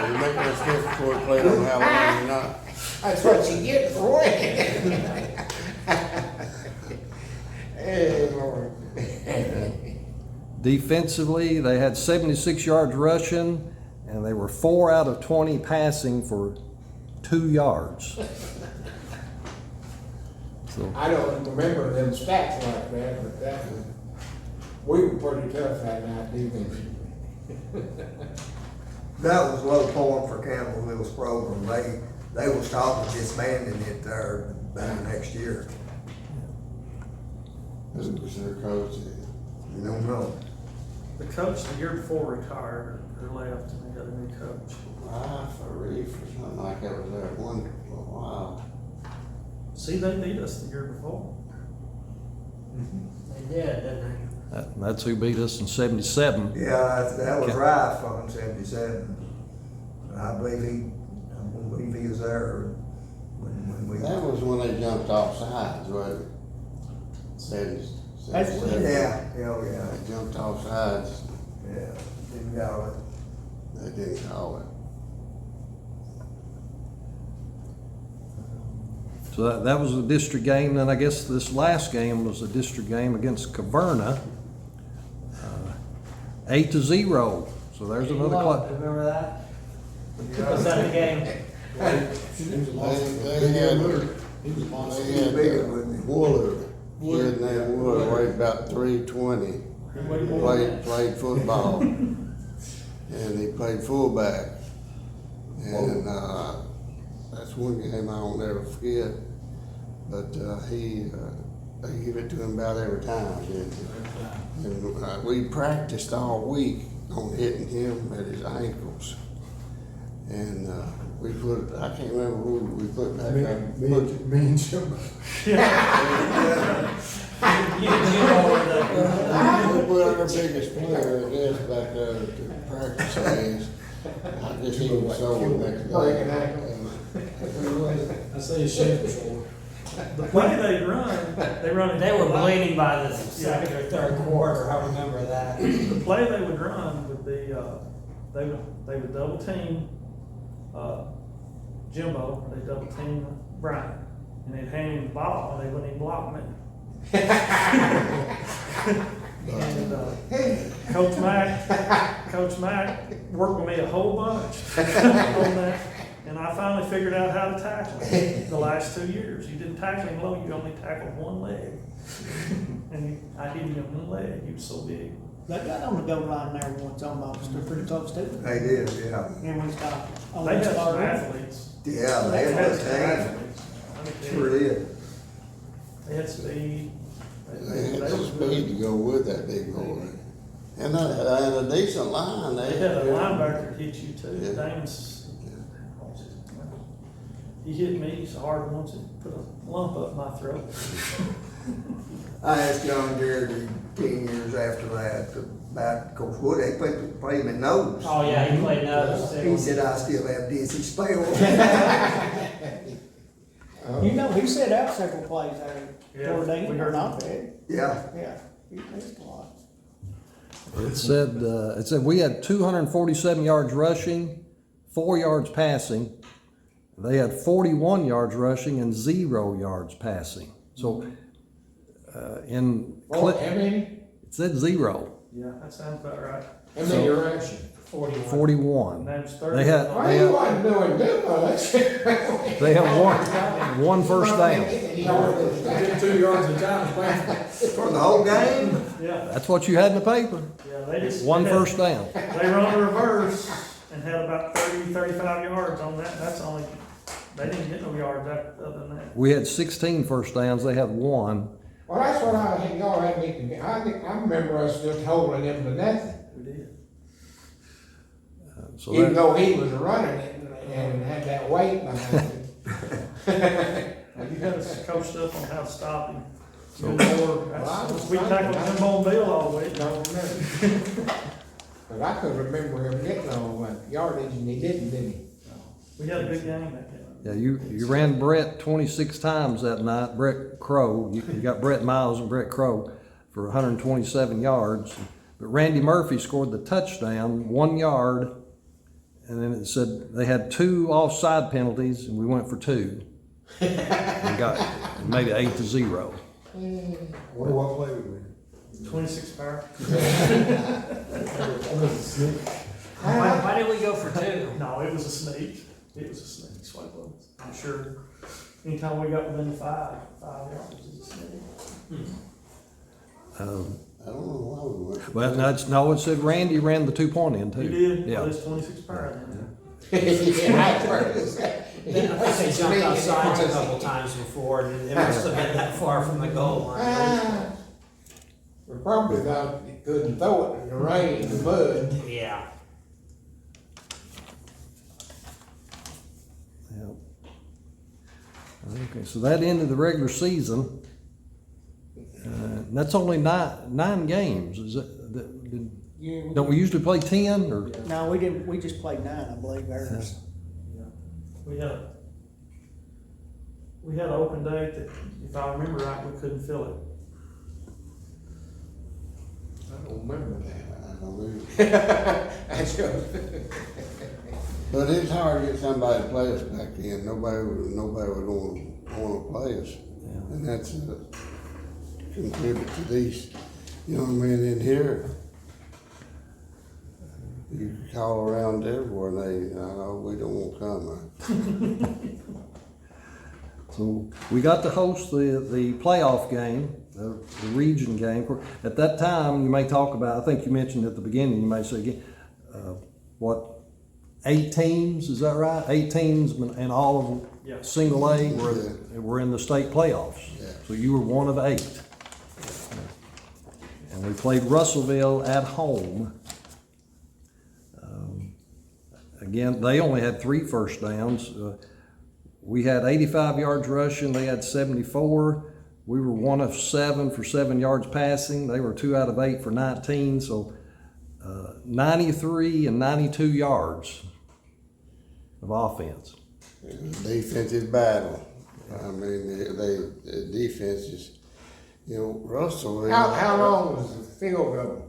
You're making us different before we played on Halloween night. That's what you get for winning. Hey, Lord. Defensively, they had 76 yards rushing, and they were 4 out of 20 passing for 2 yards. So, I don't remember them stats like that, but that was, we were pretty tough that night, defensively. That was a low point for Campbellville's program. They was talking disbanding it there by the next year. Who was their coach? You don't know. The coach the year before retired or left and they got a new coach. Reef or something like that was there one for a while. See, they beat us the year before. They did, didn't that's who beat us in 77. Yeah, that was Rife on 77. I believe he was there when we. That was when they jumped off sides, wasn't it? That's what- Yeah. They jumped off sides, Yeah, didn't call it. they didn't call it. So that was a district game. Then I guess this last game was a district game against Caverna. 8-0. So there's another club. Remember that? Was that the game? They had He was big, wasn't he? Woolard, kid named Woolard, weighed about 320. Played football, and he played fullback. And that's one game I won't ever forget. But they give it to him about every time, didn't they? And we practiced all week on hitting him at his ankles. And we put, I can't remember who we put back there. Me and Jimbo. You know We put our biggest player, I guess, back there to practice games. I just even saw him next Breaking day. I say it's shed before. The play they run it. They were bleeding by the second or third quarter, I remember that. The play they would run would be, they would double team, Jimbo, they'd double team Brian, and they'd hand him the ball, and they wouldn't even block me. And, Coach Mack worked with me a whole bunch on that. And I finally figured out how to tackle him the last 2 years. You didn't tackle him low, you only tackled one leg. And I hit him in one leg, he was so big. They got on the goal line there once almost. They're pretty close to it. They did, yeah. And we stopped. They had some athletes. Yeah, they had a some team. athletes. I mean, Sure did. They had speed. They had were some speed to go with that big boy. And a decent line. They had a linebacker hit you too, Yeah. Damon's. He hit me so hard once it put a lump up my throat. I asked John Garrity 10 years after that about, of course, Wood, they played him at nose. Oh, yeah, he played nose too. He said, I still have dizzy spells. You know, he set out several plays there Yeah, toward the we end, or heard not bad. Yeah. Yeah, he missed a lot. It said we had 247 yards rushing, 4 yards passing. They had 41 yards rushing and 0 yards passing. So, How many? it said 0, Yeah, that sounds about right. How many you rushing? 41. Name's 30. They had, Why you wasn't doing too much? they had one first down. Did 2 yards a time, man. For the whole game? Yeah, That's what you had in the paper. yeah, they just. One they had- first down. They run the reverse and had about 30, 35 yards on that. That's only, they didn't get no yards other than that. We had 16 first downs. They had 1. Well, that's what I think y'all had me to, I remember us just holding him to nothing. We did. So Even that, though he was running it and had that weight behind him. You had us coached up on how to stop him. So- Good Lord, we tackled him on Bill all week. Don't remember. But I could remember him getting all that yardage and he didn't, did he? We had a good game that game. yeah, you ran Brett 26 times that night. Brett Crowe, you got Brett Miles and Brett Crowe for 127 yards. But Randy Murphy scored the touchdown, 1 yard. And then it said they had 2 offside penalties, and we went for 2. and made it 8-0. Wonder what play we win. 26 power. Why did we go for 2? No, it was a sneak. It was a sneak. Swipe up. I'm sure. Anytime we got within 5 yards, it was a sneak. I don't know why we went. Well, no, it said Randy ran the 2-point in too. You did? Yeah. Well, it's 26 power then. Yeah, that's what it said. I think they jumped off sides a couple times before, and it must have been that far from the goal line. Ah, we probably thought you couldn't throw it in the rain and the mud. Yeah. Yep. Okay, so that ended the regular season. That's only nine games. Is it? Yeah, Don't we usually play 10 or? no, we didn't, we just played 9, I believe, ours. We had an open date that, if I remember right, we couldn't fill it. I don't remember that. I don't know. That's good. But it's hard to get somebody to play us back then. Nobody would want to play us. And that's contribute to these young men in here. You call around everywhere and we don't want to come. So we got to host the playoff game, the region game. At that time, you may talk about, I think you mentioned at the beginning, you may say again, 8 teams, is that right? 8 teams and all Yeah. of single A were in the state playoffs. Yeah. So you were one of 8. And we played Russellville at home. Again, they only had 3 first downs. We had 85 yards rushing, they had 74. We were 1 of 7 for 7 yards passing. They were 2 out of 8 for 19, so 93 and 92 yards of offense. Defensive battle. I mean, the defense is, Russell. How long was the field goal?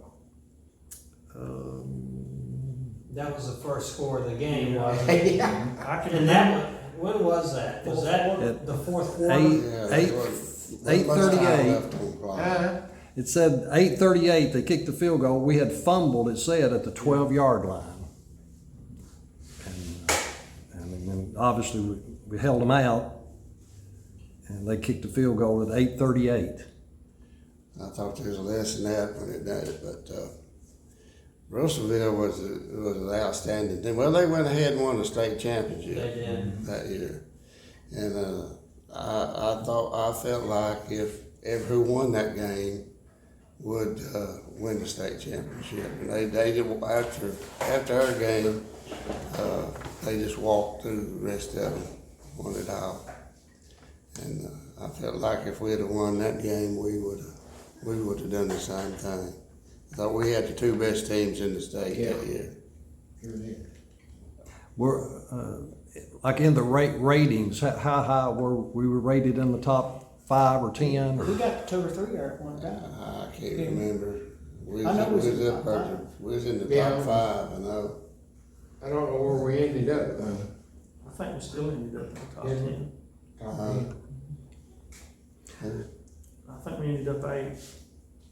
That was the first score of the game, wasn't it? Yeah. I can And remember. that, when was that? Was that the fourth quarter? 8:38. It said 8:38, they kicked the field goal. We had fumbled, it said, at the 12-yard line. And then obviously we held them out, and they kicked the field goal at 8:38. I thought there was less than that when it did it, but Russellville was an outstanding team. Well, they went ahead and won the state championship. They did. That year, and I felt like if who won that game would win the state championship. And they did after our game, they just walked through the rest of them, won it all. And I felt like if we'd have won that game, we would have done the same thing. I thought we had the two best teams in the state that year. We're, like in the ratings, how high were we rated in the top 5 or 10? We got 2 or 3 there at one time. I can't remember. We I know was, it was we was in up the top there. five. We was in the Yeah. top 5, I know. I don't know where we ended up though. I think we still ended up in the top Did we? 10. Top ten. I think we ended up 8th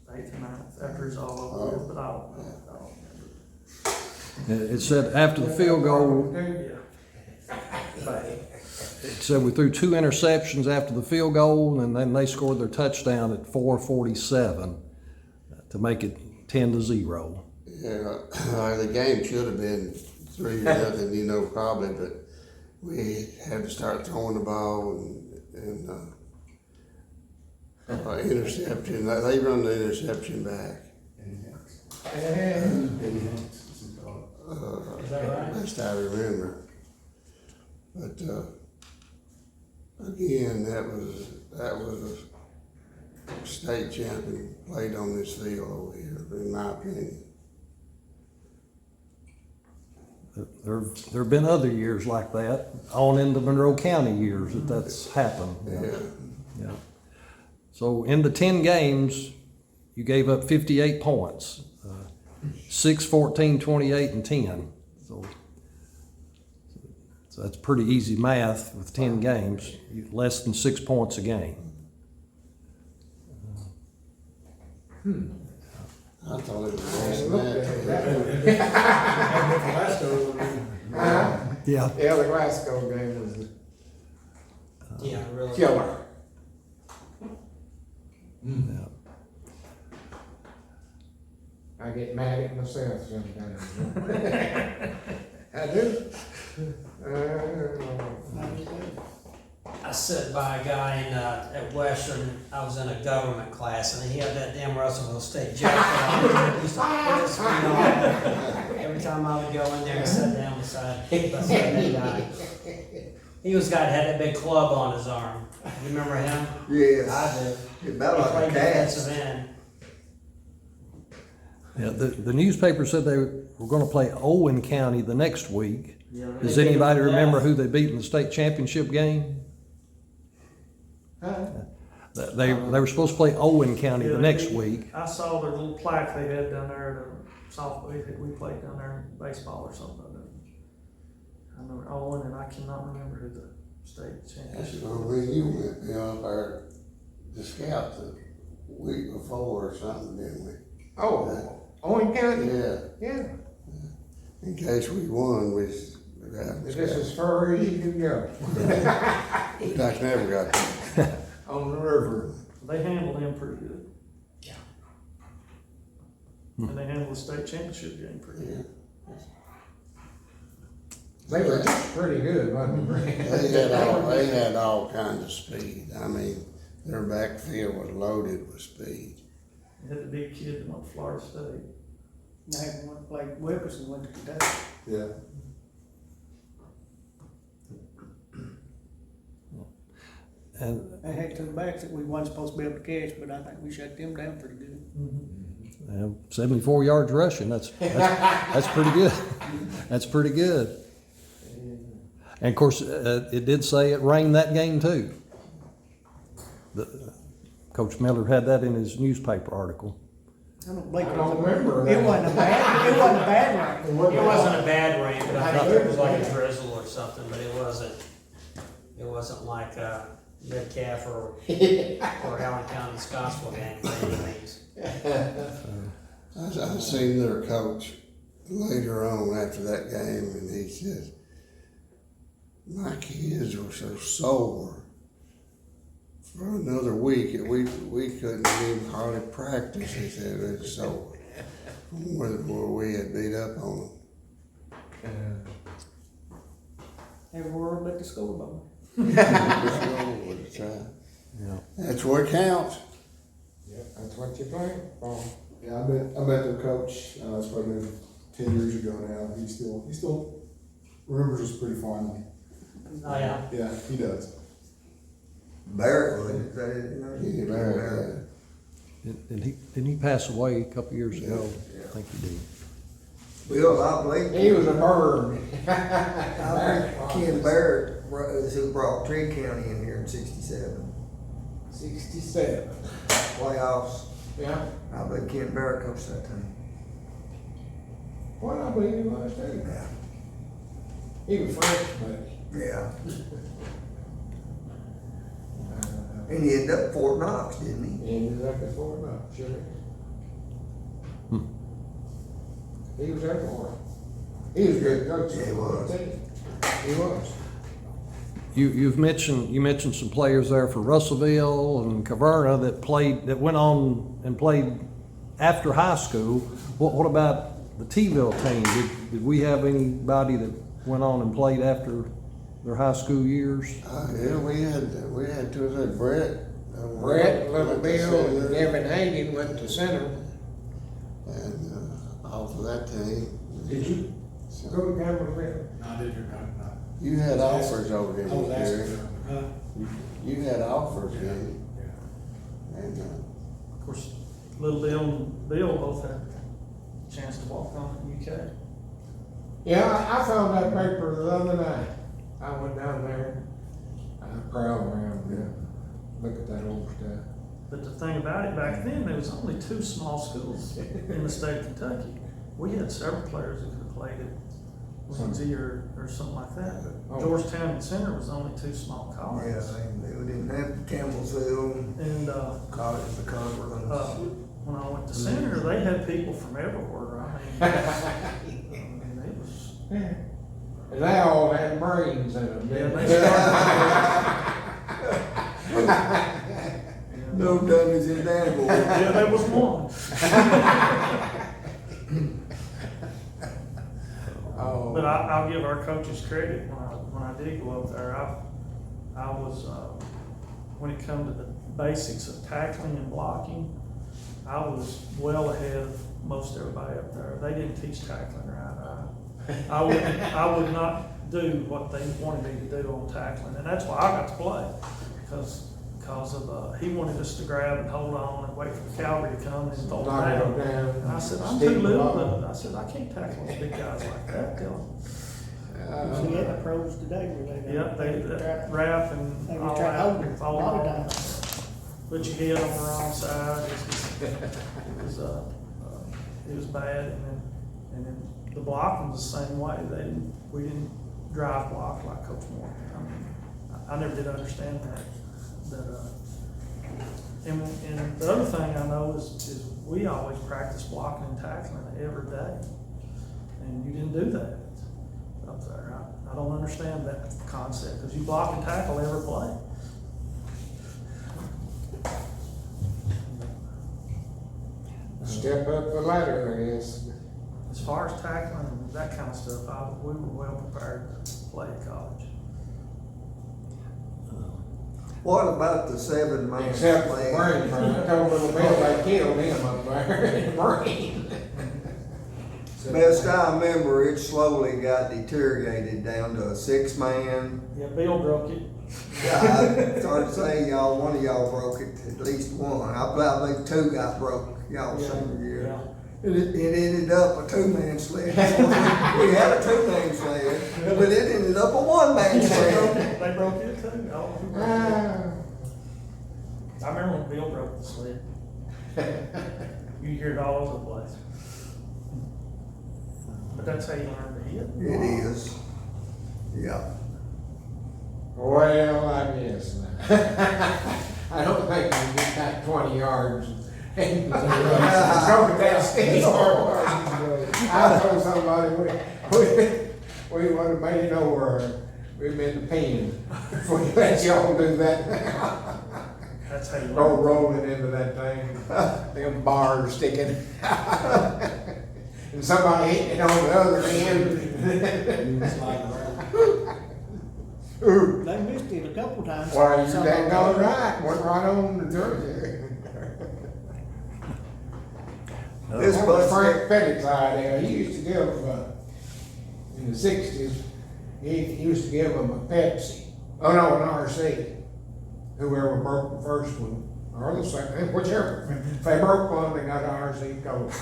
or 9th after it's all over with, but I don't remember. It said after the field goal, Yeah. it said we threw 2 interceptions after the field goal, and then they scored their touchdown at 4:47 to make it 10-0. Yeah, the game should have been 3-0, you know, probably, but we had to start throwing the ball and interception. They run the interception back. Is that right? Best I remember. But again, that was a state champion played on this field over here, in my opinion. There have been other years like that, on in the Monroe County years that's happened. Yeah. So in the 10 games, you gave up 58 points, 6, 14, 28, and 10. So that's pretty easy math with 10 games, less than 6 points a game. I thought it was less than that. Yeah. Yeah, the Glasgow game was Yeah, really. killer. Yeah. I get mad at myself sometimes. I do. I sat by a guy at Western. I was in a government class, and he had that damn Russellville State jacket on. He used to piss me off. Every time I would go in there and sit down beside that guy. He was the guy that had that big club on his arm. You remember him? Yes. I do. It He about like played a cat. defensive end. Yeah, the newspaper said they were going to play Owen County the next week. Yeah, Does anybody remember who they beat in the state championship game? They were supposed to play Owen County the next week. I saw their little plaque they had down there at the softball. We played down there in baseball or something. I remember Owen, and I cannot remember who the state That's championship where was. you went, up there to scout the week before or something, didn't we? Oh, Owen County? Yeah, Yeah. in case we won, we got Is this as far as you can go? I never got there. On the river. They handled him pretty good. Yeah. And they handled the state championship game pretty good. They were just pretty good, wasn't they? They had all kinds of speed. I mean, their backfield was loaded with speed. They had the big kid that went to Florida State. They had one played Wilkerson, went to Kentucky. Yeah. And They had 2 backs that we wasn't supposed to be able to catch, but I think we shut them down pretty good. 74 yards rushing, that's pretty good. That's pretty good. And of course, it did say it rained that game too. Coach Miller had that in his newspaper article. I don't believe I don't remember It that. wasn't a bad rain. It wasn't a bad rain, but I think it was like a drizzle or something, but it wasn't like Metcalf or Allen County Scottsville game by any means. I seen their coach later on after that game, and he said, "My kids were so sore for another week that we couldn't even hardly practice." He said it was sore from where we had beat up on them. Everywhere but the scoreboard. Yeah. That's what counts. Yeah, that's what you're playing for. Yeah, I met their coach, it's probably 10 years ago now. He still remembers us pretty fondly. Oh, yeah. Yeah, he does. Barrett, was it? Is that it? You know? Keith Barrett, Didn't he pass away a couple years ago? Yeah. I think he did. Bill, I believe. He was a bird. I think Ken Barrett is who brought Trigg County in here in '67. 67. Playoffs. Yeah. I believe Ken Barrett coached that team. Well, I believe he was too. Yeah. He was French, but Yeah. And he ended up at Fort Knox, didn't he ended up at Fort Knox, sure. Hmm. He was there for him. He was a good coach. Yeah, he was. He was. You mentioned some players there for Russellville and Caverna that went on and played after high school. What about the T-ville team? Did we have anybody that went on and played after their high school years? Yeah, we had two of them, Brett. Brett, Little went to Bill, center, and Evan Hagan went to center. And, off of that team. Did you go to Campbellville? No, I did your, no. You had offers over I here, was Gary. asking, huh? You had offers, Yeah. didn't you? Yeah. And, Of course, Little Bill and Bill both had a chance to walk on at UK. Yeah, I found that paper the other night. I went down there, I prowled around, look at that old stuff. But the thing about it, back then, there was only 2 small schools in the state of Kentucky. We had several players that could have played at Lindsay or something like that, but Oh. Georgetown and Center was only 2 small he? colleges. Yeah, they didn't have Campbellsville, And, College of the Cumberland. when I went to Center, they had people from everywhere. I mean, it was, And they all had brains in them, yeah, didn't they they? started. No dummies in Danville. Yeah, there was one. Oh. But I'll give our coaches credit when I did go up there. I was when it come to the basics of tackling and blocking, I was well ahead of most everybody up there. They didn't teach tackling right. I would not do what they wanted me to do on tackling, and that's why I got to play because of he wanted us to grab and hold on and wait for the cavalry to come and throw Knock it them down. down. And I said, I'm Stick too them little. up. I said, I can't tackle those big guys like that. Tell them. See, yeah, the pros today where they. Yep, they rap and They all try to that, hold it and a fall lot of on. times. Put your head on the wrong side. It was bad, and then the blocking was the same way. We didn't drive block like Coach Moore. I mean, I never did understand that. And the other thing I know is we always practice blocking and tackling every day, and you didn't do that up there. I don't understand that concept because you block and tackle every play. Step up the ladder, I guess. As far as tackling and that kind of stuff, we were well prepared to play at college. What about the 7-man Except for sling? brain front. I told Little Bill they killed him up there in the brain. Best I remember, it slowly got deteriorated down to a 6-man. Yeah, Bill broke it. I started saying one of y'all broke it, at least one. I believe 2 got broke, y'all senior year. Yeah. It ended up a 2-man sled. We had a 2-man sled, but it ended up a 1-man sled. They broke it too. Oh, who broke it? I remember when Bill broke the sled. You hear it all over the place. But that's how you learn to hit. It is. Yeah. Well, I guess not. I don't think you can get that 20 yards and go with that stick. I told somebody we would have made it over. We've been the pen if we let y'all do that now. That's how you Go learn. rolling into that thing, them bars sticking. And somebody hitting it on the other end. Slide around. They missed it a couple times. Why, you Some dang of gone them- right, went right on the jersey. This That was bus, Frank Pettit's idea. He used to give, in the 60s, he used to give them a Pepsi. Oh, no, an RC. whoever broke the first one, or the second, whichever. If they broke one, they got RC coach.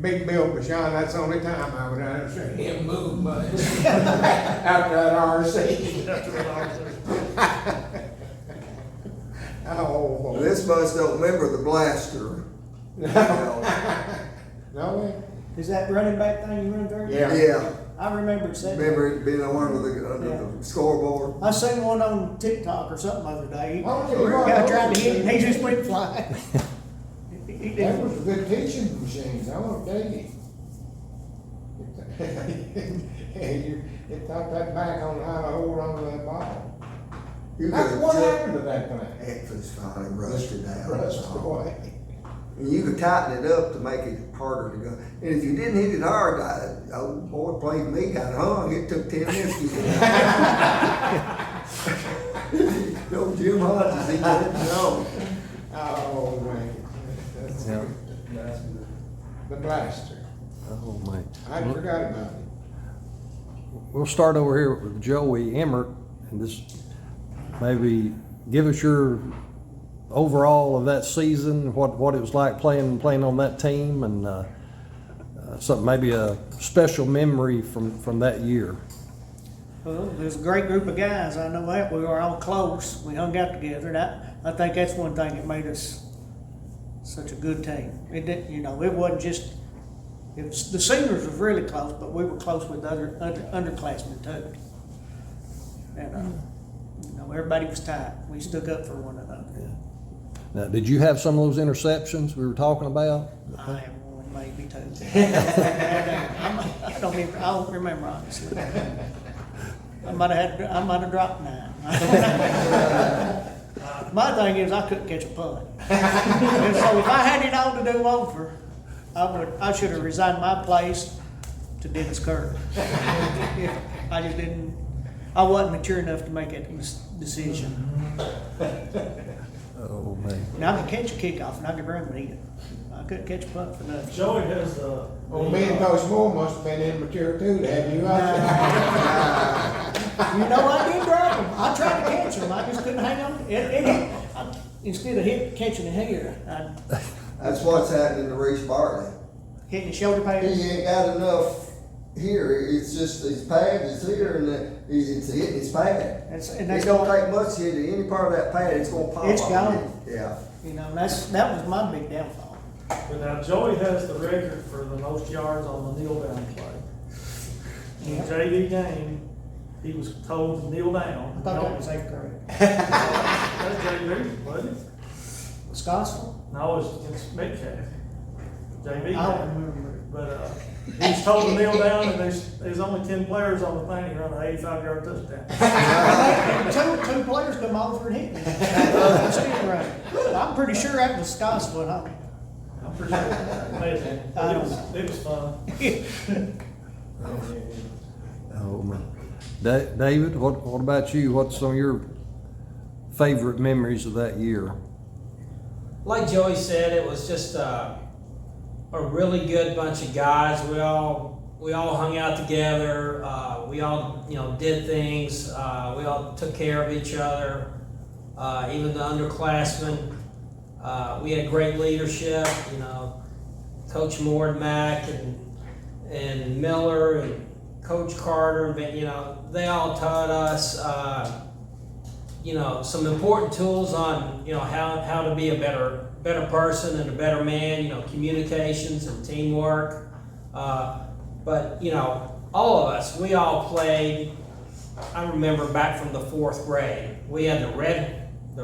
Big Bill Bashan, that's the only time I would understand him move much. After that RC. Oh, boy. This bunch don't remember the blaster. No, Is that running back thing you run through? Yeah. Yeah, I remember saying. remember it being on under the scoreboard? I seen one on TikTok or something the other day. Oh, The yeah. guy tried to hit him, he just went flying. He that didn't. was a good teaching machines, I want to tell you. It taught that back on how to hold on to that ball. You That's could what just- happened to that thing. It was finally rusted out. Rusted away. And you could tighten it up to make it harder to go. And if you didn't hit it hard, old boy played me, got hung, it took 10 minutes to get out. No, Jim Hodges, he didn't know. Oh, man. That's Yeah. the blaster. Oh, man. I forgot about it. We'll start over here with Joey Emmert, and just maybe give us your overall of that season, what it was like playing on that team, and something, maybe a special memory from that year. Well, there's a great group of guys, I know that, we were all close, we hung out together, I think that's one thing that made us such a good team. It didn't, it wasn't just, the seniors was really close, but we were close with other underclassmen too. And, everybody was tight, we stuck up for one another. Now, did you have some of those interceptions we were talking about? I have one, maybe two. I don't remember honestly. I might have dropped 9. My thing is, I couldn't catch a punt. And so if I had it all to do over, I should have resigned my place to Dennis Kerr. I just didn't, I wasn't mature enough to make that decision. Oh, man. Now I could catch a kickoff and I could run with it. I couldn't catch a punt for nothing. Joey has the. Well, me and Coach Moore must have been immature too, to have you out there. I did drop him. I tried to catch him. I just couldn't hang on. Instead of catching it here, I That's what's happening to Reese Bartley. hit the shoulder pads. He ain't got enough here, it's just his pad is here and it's hitting his pad. And It that's don't take much to hit any part of that pad, it's gonna pop. It's off. gone. Yeah. That was my big downfall. But now Joey has the record for the most yards on the kneel down play. In the JV game, he was told to kneel down. I thought that was 8th grade. That's JV, wasn't it? Scottsville? No, it was against Metcalf. JV I don't game. remember. But he was told to kneel down, and there's only 10 players on the thing. He run an 85-yard touchdown. Two players come over and hit me. Still running. I'm pretty sure that was Scottsville. I'm pretty sure. Amazing. I don't know. It was fun. Oh, man. David, what about you? What's some of your favorite memories of that year? Like Joey said, it was just a really good bunch of guys. We all hung out together. We all did things. We all took care of each other. Even the underclassmen. We had great leadership. Coach Moore and Mack and Miller and Coach Carter. They all taught us some important tools on how to be a better person and a better man, communications and teamwork. But all of us, we all played. I remember back from the 4th grade, we had the red, the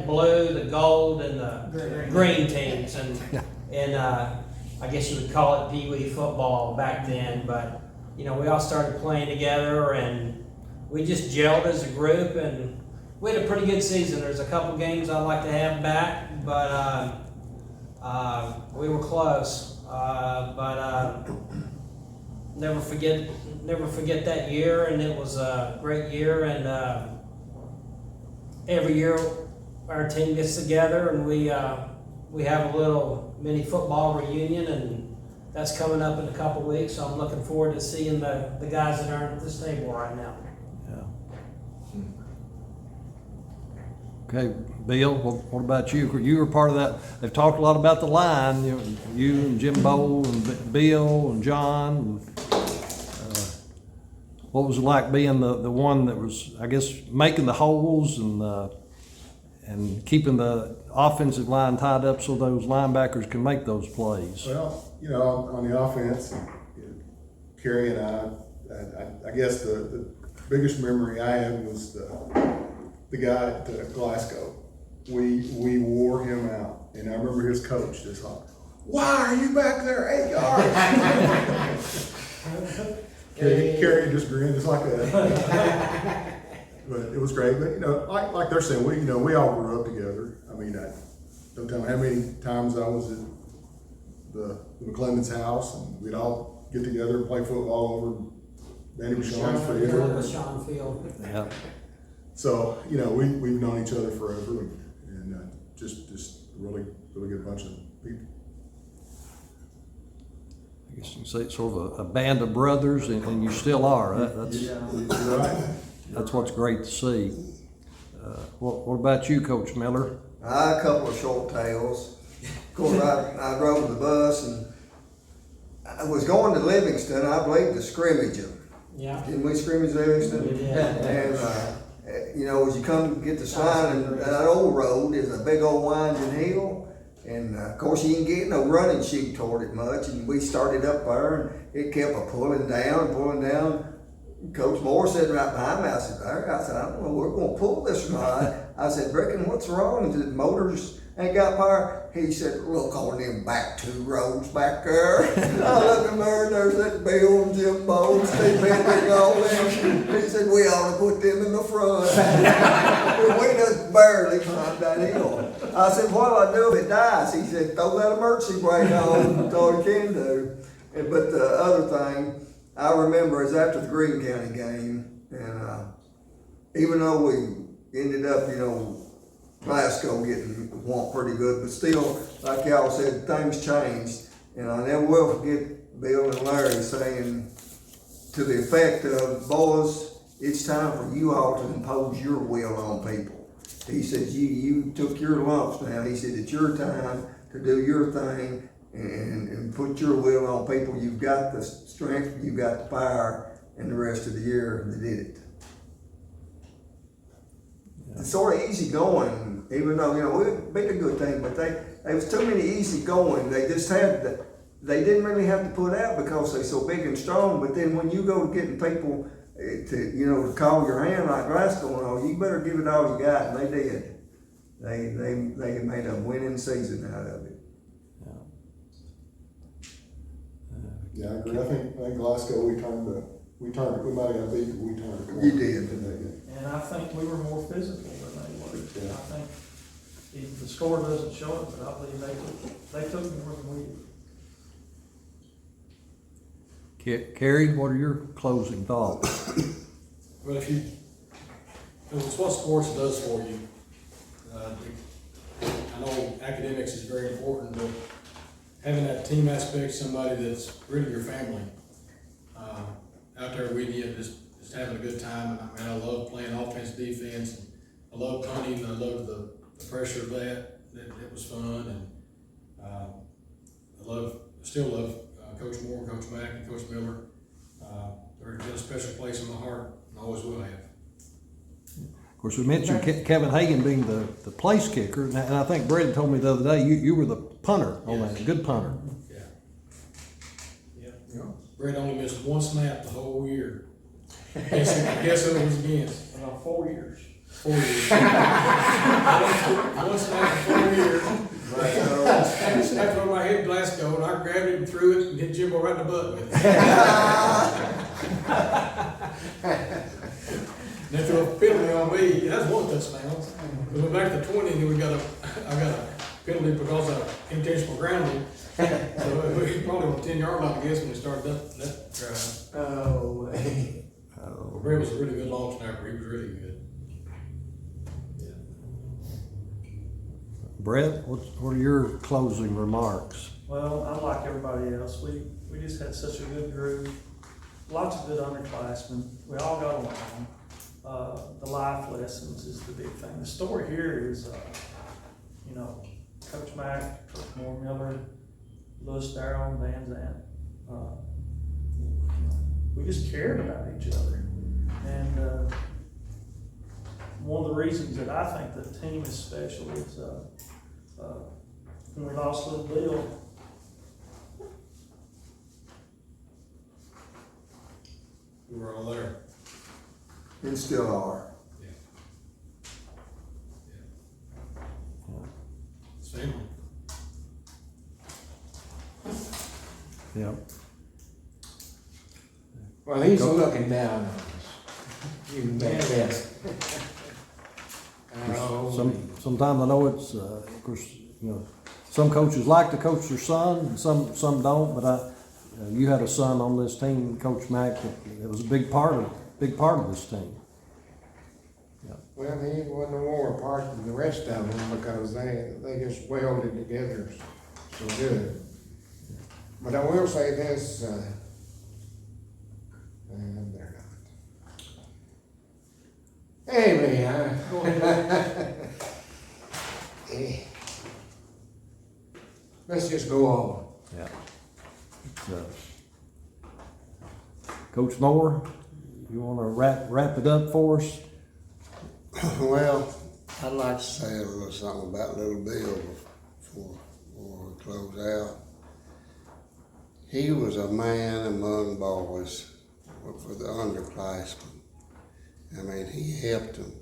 blue, the gold, and the green teams, and I guess you would call it Pee Wee football back then. But we all started playing together, and we just gelled as a group, and we had a pretty good season. There's a couple games I'd like to have back, but we were close. But never forget that year, and it was a great year. And every year our team gets together, and we have a little mini football reunion, and that's coming up in a couple weeks. So I'm looking forward to seeing the guys that are at this table right now. Yeah. Okay, Bill, what about you? You were part of that. They've talked a lot about the line, you and Jimbo and Bill and John. And, what was it like being the one that was, I guess, making the holes and keeping the offensive line tied up so those linebackers can make those plays? Well, on the offense, Kerry and I guess the biggest memory I had was the guy at Glasgow. We wore him out, and I remember his coach just like, "Why are you back there 8 yards?" Kerry just grinned just like that. But it was great. But like they're saying, we all grew up together. I mean, don't tell me how many times I was at the McClendon's house, and we'd all get together and play football over Danny Bashan's Sean Field. Yeah. So we've known each other forever, and just really good bunch of people. I guess you can say it's sort of a band of brothers, and you still are. You're right. That's what's great to see. What about you, Coach Miller? I had a couple of short tails. Of course, I drove the bus, and I was going to Livingston, I believe, to scrimmage them. Yeah. Didn't we scrimmage Livingston? We did. And, as you come to get the sliding, that old road is a big old winding hill. And of course, you didn't get no running shoe toward it much. And we started up there, and it kept pulling down. Coach Moore sitting right behind me. I said, I don't know, we're going to pull this ride. I said, Reckon, what's wrong? The motors ain't got power? He said, look on them back 2 roads back there. I looked in there, and there's that Bill and Jimbo and Steve Hendrick and all them. He said, we ought to put them in the front. We just barely climbed that hill. I said, what'll I do if it dies? He said, throw that emergency brake on. That's all you can do. But the other thing I remember is after the Greene County game, and even though we ended up, Glasgow getting whomped pretty good, but still, like y'all said, things changed. And I never will forget Bill and Larry saying to the effect of, boys, it's time for you all to impose your will on people. He says, you took your lumps now. He said, it's your time to do your thing and put your will on people. You've got the strength, you've got the power, and the rest of the year they did it. It's sort of easy going, even though, we beat a good team, but there was too many easy going. They just they didn't really have to put out because they're so big and strong, but then when you go to getting people to call your hand like Glasgow and all, you better give it all you got, and they did. They made a winning season out of it. Yeah, I agree. I think Glasgow, we might have got beat, but we turned the corner. You did. And I think we were more physical than they were. Yeah. I think the score doesn't show it, but I believe they took more than we did. Kerry, what are your closing thoughts? Well, it's what sports does for you. I know academics is very important, but having that team aspect, somebody that's really your family, out there with you, just having a good time. And I love playing offense, defense. I love punting. I love the pressure of that. It was fun, and still love Coach Moore, Coach Mack, and Coach Miller. They're in a special place in my heart, and always will have. Of course, we mentioned Kevin Hagan being the place kicker, and I think Brett told me the other day you were the punter on that, a good punter. Yeah. Brett only missed 1 snap the whole year. Guess who it was against? About 4 years. 4 years. 1 snap for 4 years. I snapped on my head Glasgow, and I grabbed it and threw it and hit Jimbo right in the butt with it. They threw a penalty on me. That's 1 touchdown. We went back to 20, and then I got a penalty because of intentional grounding. So we probably on the 10-yard line, I guess, when we started that drive. Oh, But Brett was a really good long snapper. He was really good. Yeah. Brett, what are your closing remarks? Well, unlike everybody else, we just had such a good group, lots of good underclassmen. We all got along. the life lessons is the big thing. The story here is, you know, Coach Mack, Coach Moore Miller, Lewis Darrell, and Van Zandt. We just cared about each other. And one of the reasons that I think the team is special is when we lost Little Bill, We were all there. And still are. It's family. Yeah. Well, he's looking down on us. You bet that. Sometimes I know it's, of course, you know, some coaches like to coach their son, and some don't, but you had a son on this team, Coach Mack, that was a big part of this team. Well, he wasn't no more apart than the rest of them because they just welded together so good. But I will say this, and they're not. Anyway, let's just go on. Yeah. Coach Moore, you want to wrap it up for us? Well, I'd like to say a little something about Little Bill before we close out. He was a man among boys for the underclassmen. I mean, he helped them.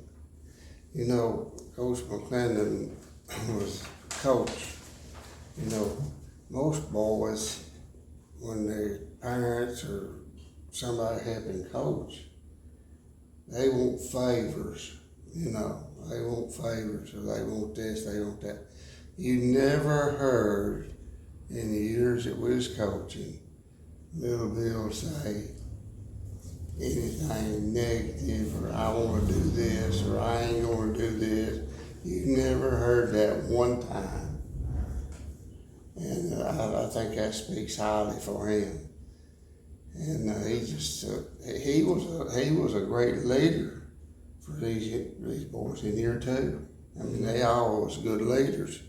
You know, Coach McClendon was coach. You know, most boys, when their parents or somebody helping coach, they want favors. You know, they want favors, or they want this, they want that. You never heard in the years that we was coaching Little Bill say anything negative, or I want to do this, or I ain't going to do this. You never heard that one time. And I think that speaks highly for him. And he was a great leader for these boys in here too. I mean, they all was good leaders.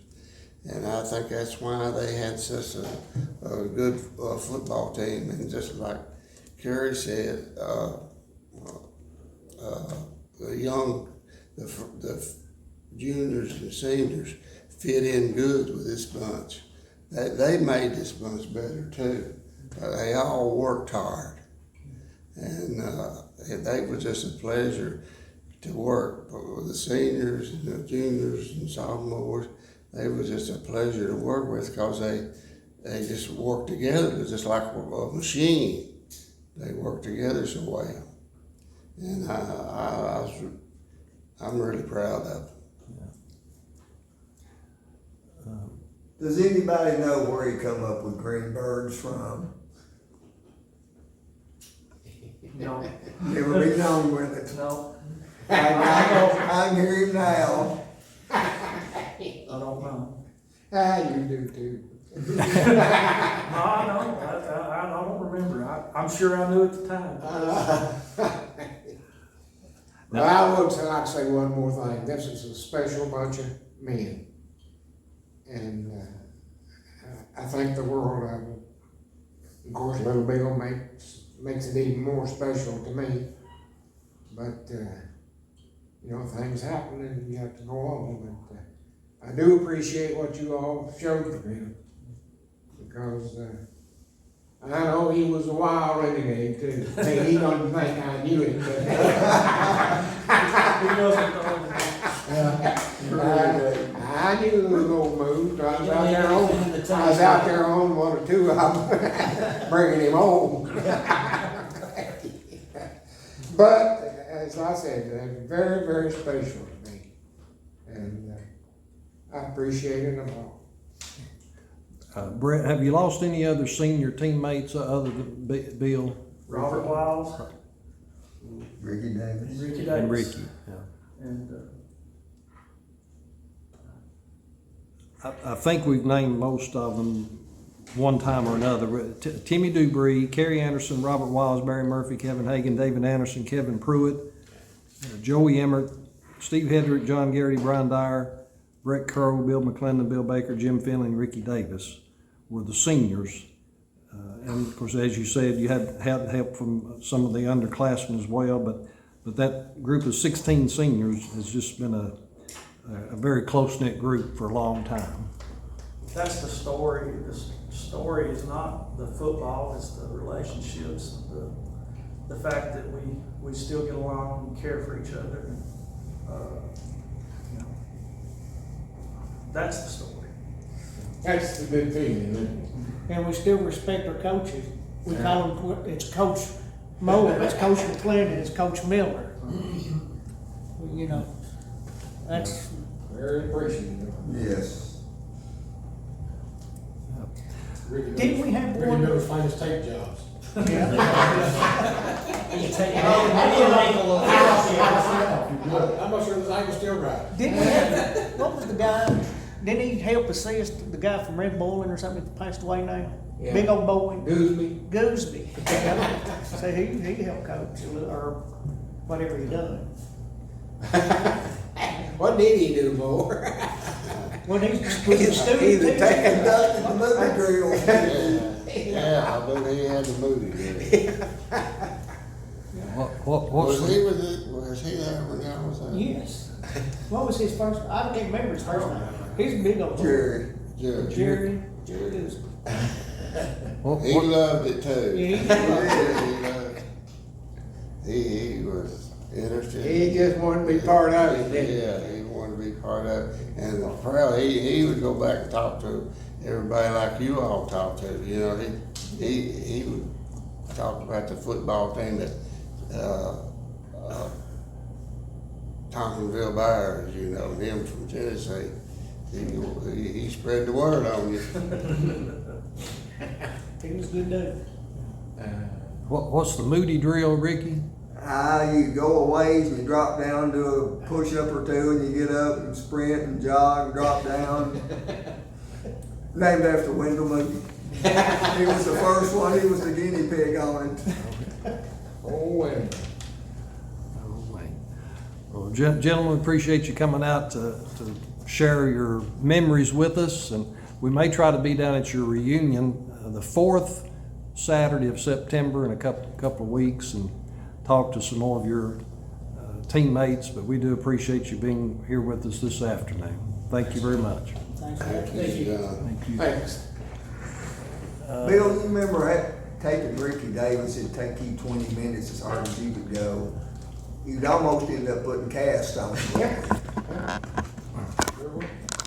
And I think that's why they had such a good football team. And just like Kerry said, the juniors and seniors fit in good with this bunch. They made this bunch better too. They all worked hard. And they was just a pleasure to work. But with the seniors and the juniors and sophomores, they was just a pleasure to work with because they just worked together. It was just like a machine. They worked together so well. And I'm really proud of them. Does anybody know where he come up with green birds from? No. Never been on with it. No, I can hear him now. I don't know. You do too. No, I know. I don't remember. I'm sure I knew at the time. Well, I would like to say one more thing. This is a special bunch of men. And I think the world of them. Of course, Little Bill makes it even more special to me. But, you know, things happen and you have to go on. But I do appreciate what you all showed for him. Because I know he was a wild renegade too. He don't think I knew it. But He doesn't know. I knew the little moves. I was out there on one or two of them, bringing him home. But as I said, they're very, very special to me, and I appreciate them all. Brett, have you lost any other senior teammates other than Bill? Robert Wiles, Ricky Davis. Ricky Davis. And Ricky, yeah. And I think we've named most of them one time or another. Timmy Dubree, Kerry Anderson, Robert Wiles, Barry Murphy, Kevin Hagan, David Anderson, Kevin Pruitt, Joey Emmert, Steve Hedrick, John Garrity, Brian Dyer, Brett Crowe, Bill McClendon, Bill Baker, Jim Finley, and Ricky Davis were the seniors. And of course, as you said, you had help from some of the underclassmen as well, but that group of 16 seniors has just been a very close-knit group for a long time. That's the story. The story is not the football, it's the relationships, the fact that we still get along and care for each other. You know, that's the story. That's the good feeling, isn't it? And we still respect our coaches. We call them, it's Coach Moore, it's Coach McClendon, it's Coach Miller. You know, that's, Very appreciative. Yes. Ricky Didn't we have Ricky one- Miller's famous tape jobs. You take maybe an ankle of I'm not sure this ankle's still right. didn't we have, what was the guy, didn't he help assist the guy from Red Bull or something that passed away now? Yeah. Big old boy. Gooseby. Gooseby. So he helped coach or whatever he done. What did he do more? When he was a student. He's too. attacking Dustin the movie drill. Yeah, I believe he had the movie, did What's Was he there when I was there? Yes. What was his first, I can't remember his first name. He's a big old. Jerry. Judge. Jerry Gooseby. He loved it too. Yeah. He was interested. He just wanted to be part of it, didn't he? Yeah, he wanted to be part of it. And proud, he would go back and talk to everybody like you all talk to. You know, he would talk about the football thing that Tompkinsville Bears, you know, him from Tennessee. He spread the word on you. He was a good dude. what's the Moody drill, Ricky? You go a ways and you drop down, do a push up or two, and you get up and sprint and jog and drop down. Named after Wendell Moody. He was the first one, he was the guinea pig on it. Oh, and Well, gentlemen, appreciate you coming out to share your memories with us, and we may try to be down at your reunion the 4th Saturday of September in a couple of weeks and talk to some more of your teammates, but we do appreciate you being here with us this afternoon. Thank you very much. Thanks. Thank you. Thank you. thanks. Bill, you remember that taking Ricky Davis, it'd take you 20 minutes as hard as you could go. You'd almost end up putting cast on him.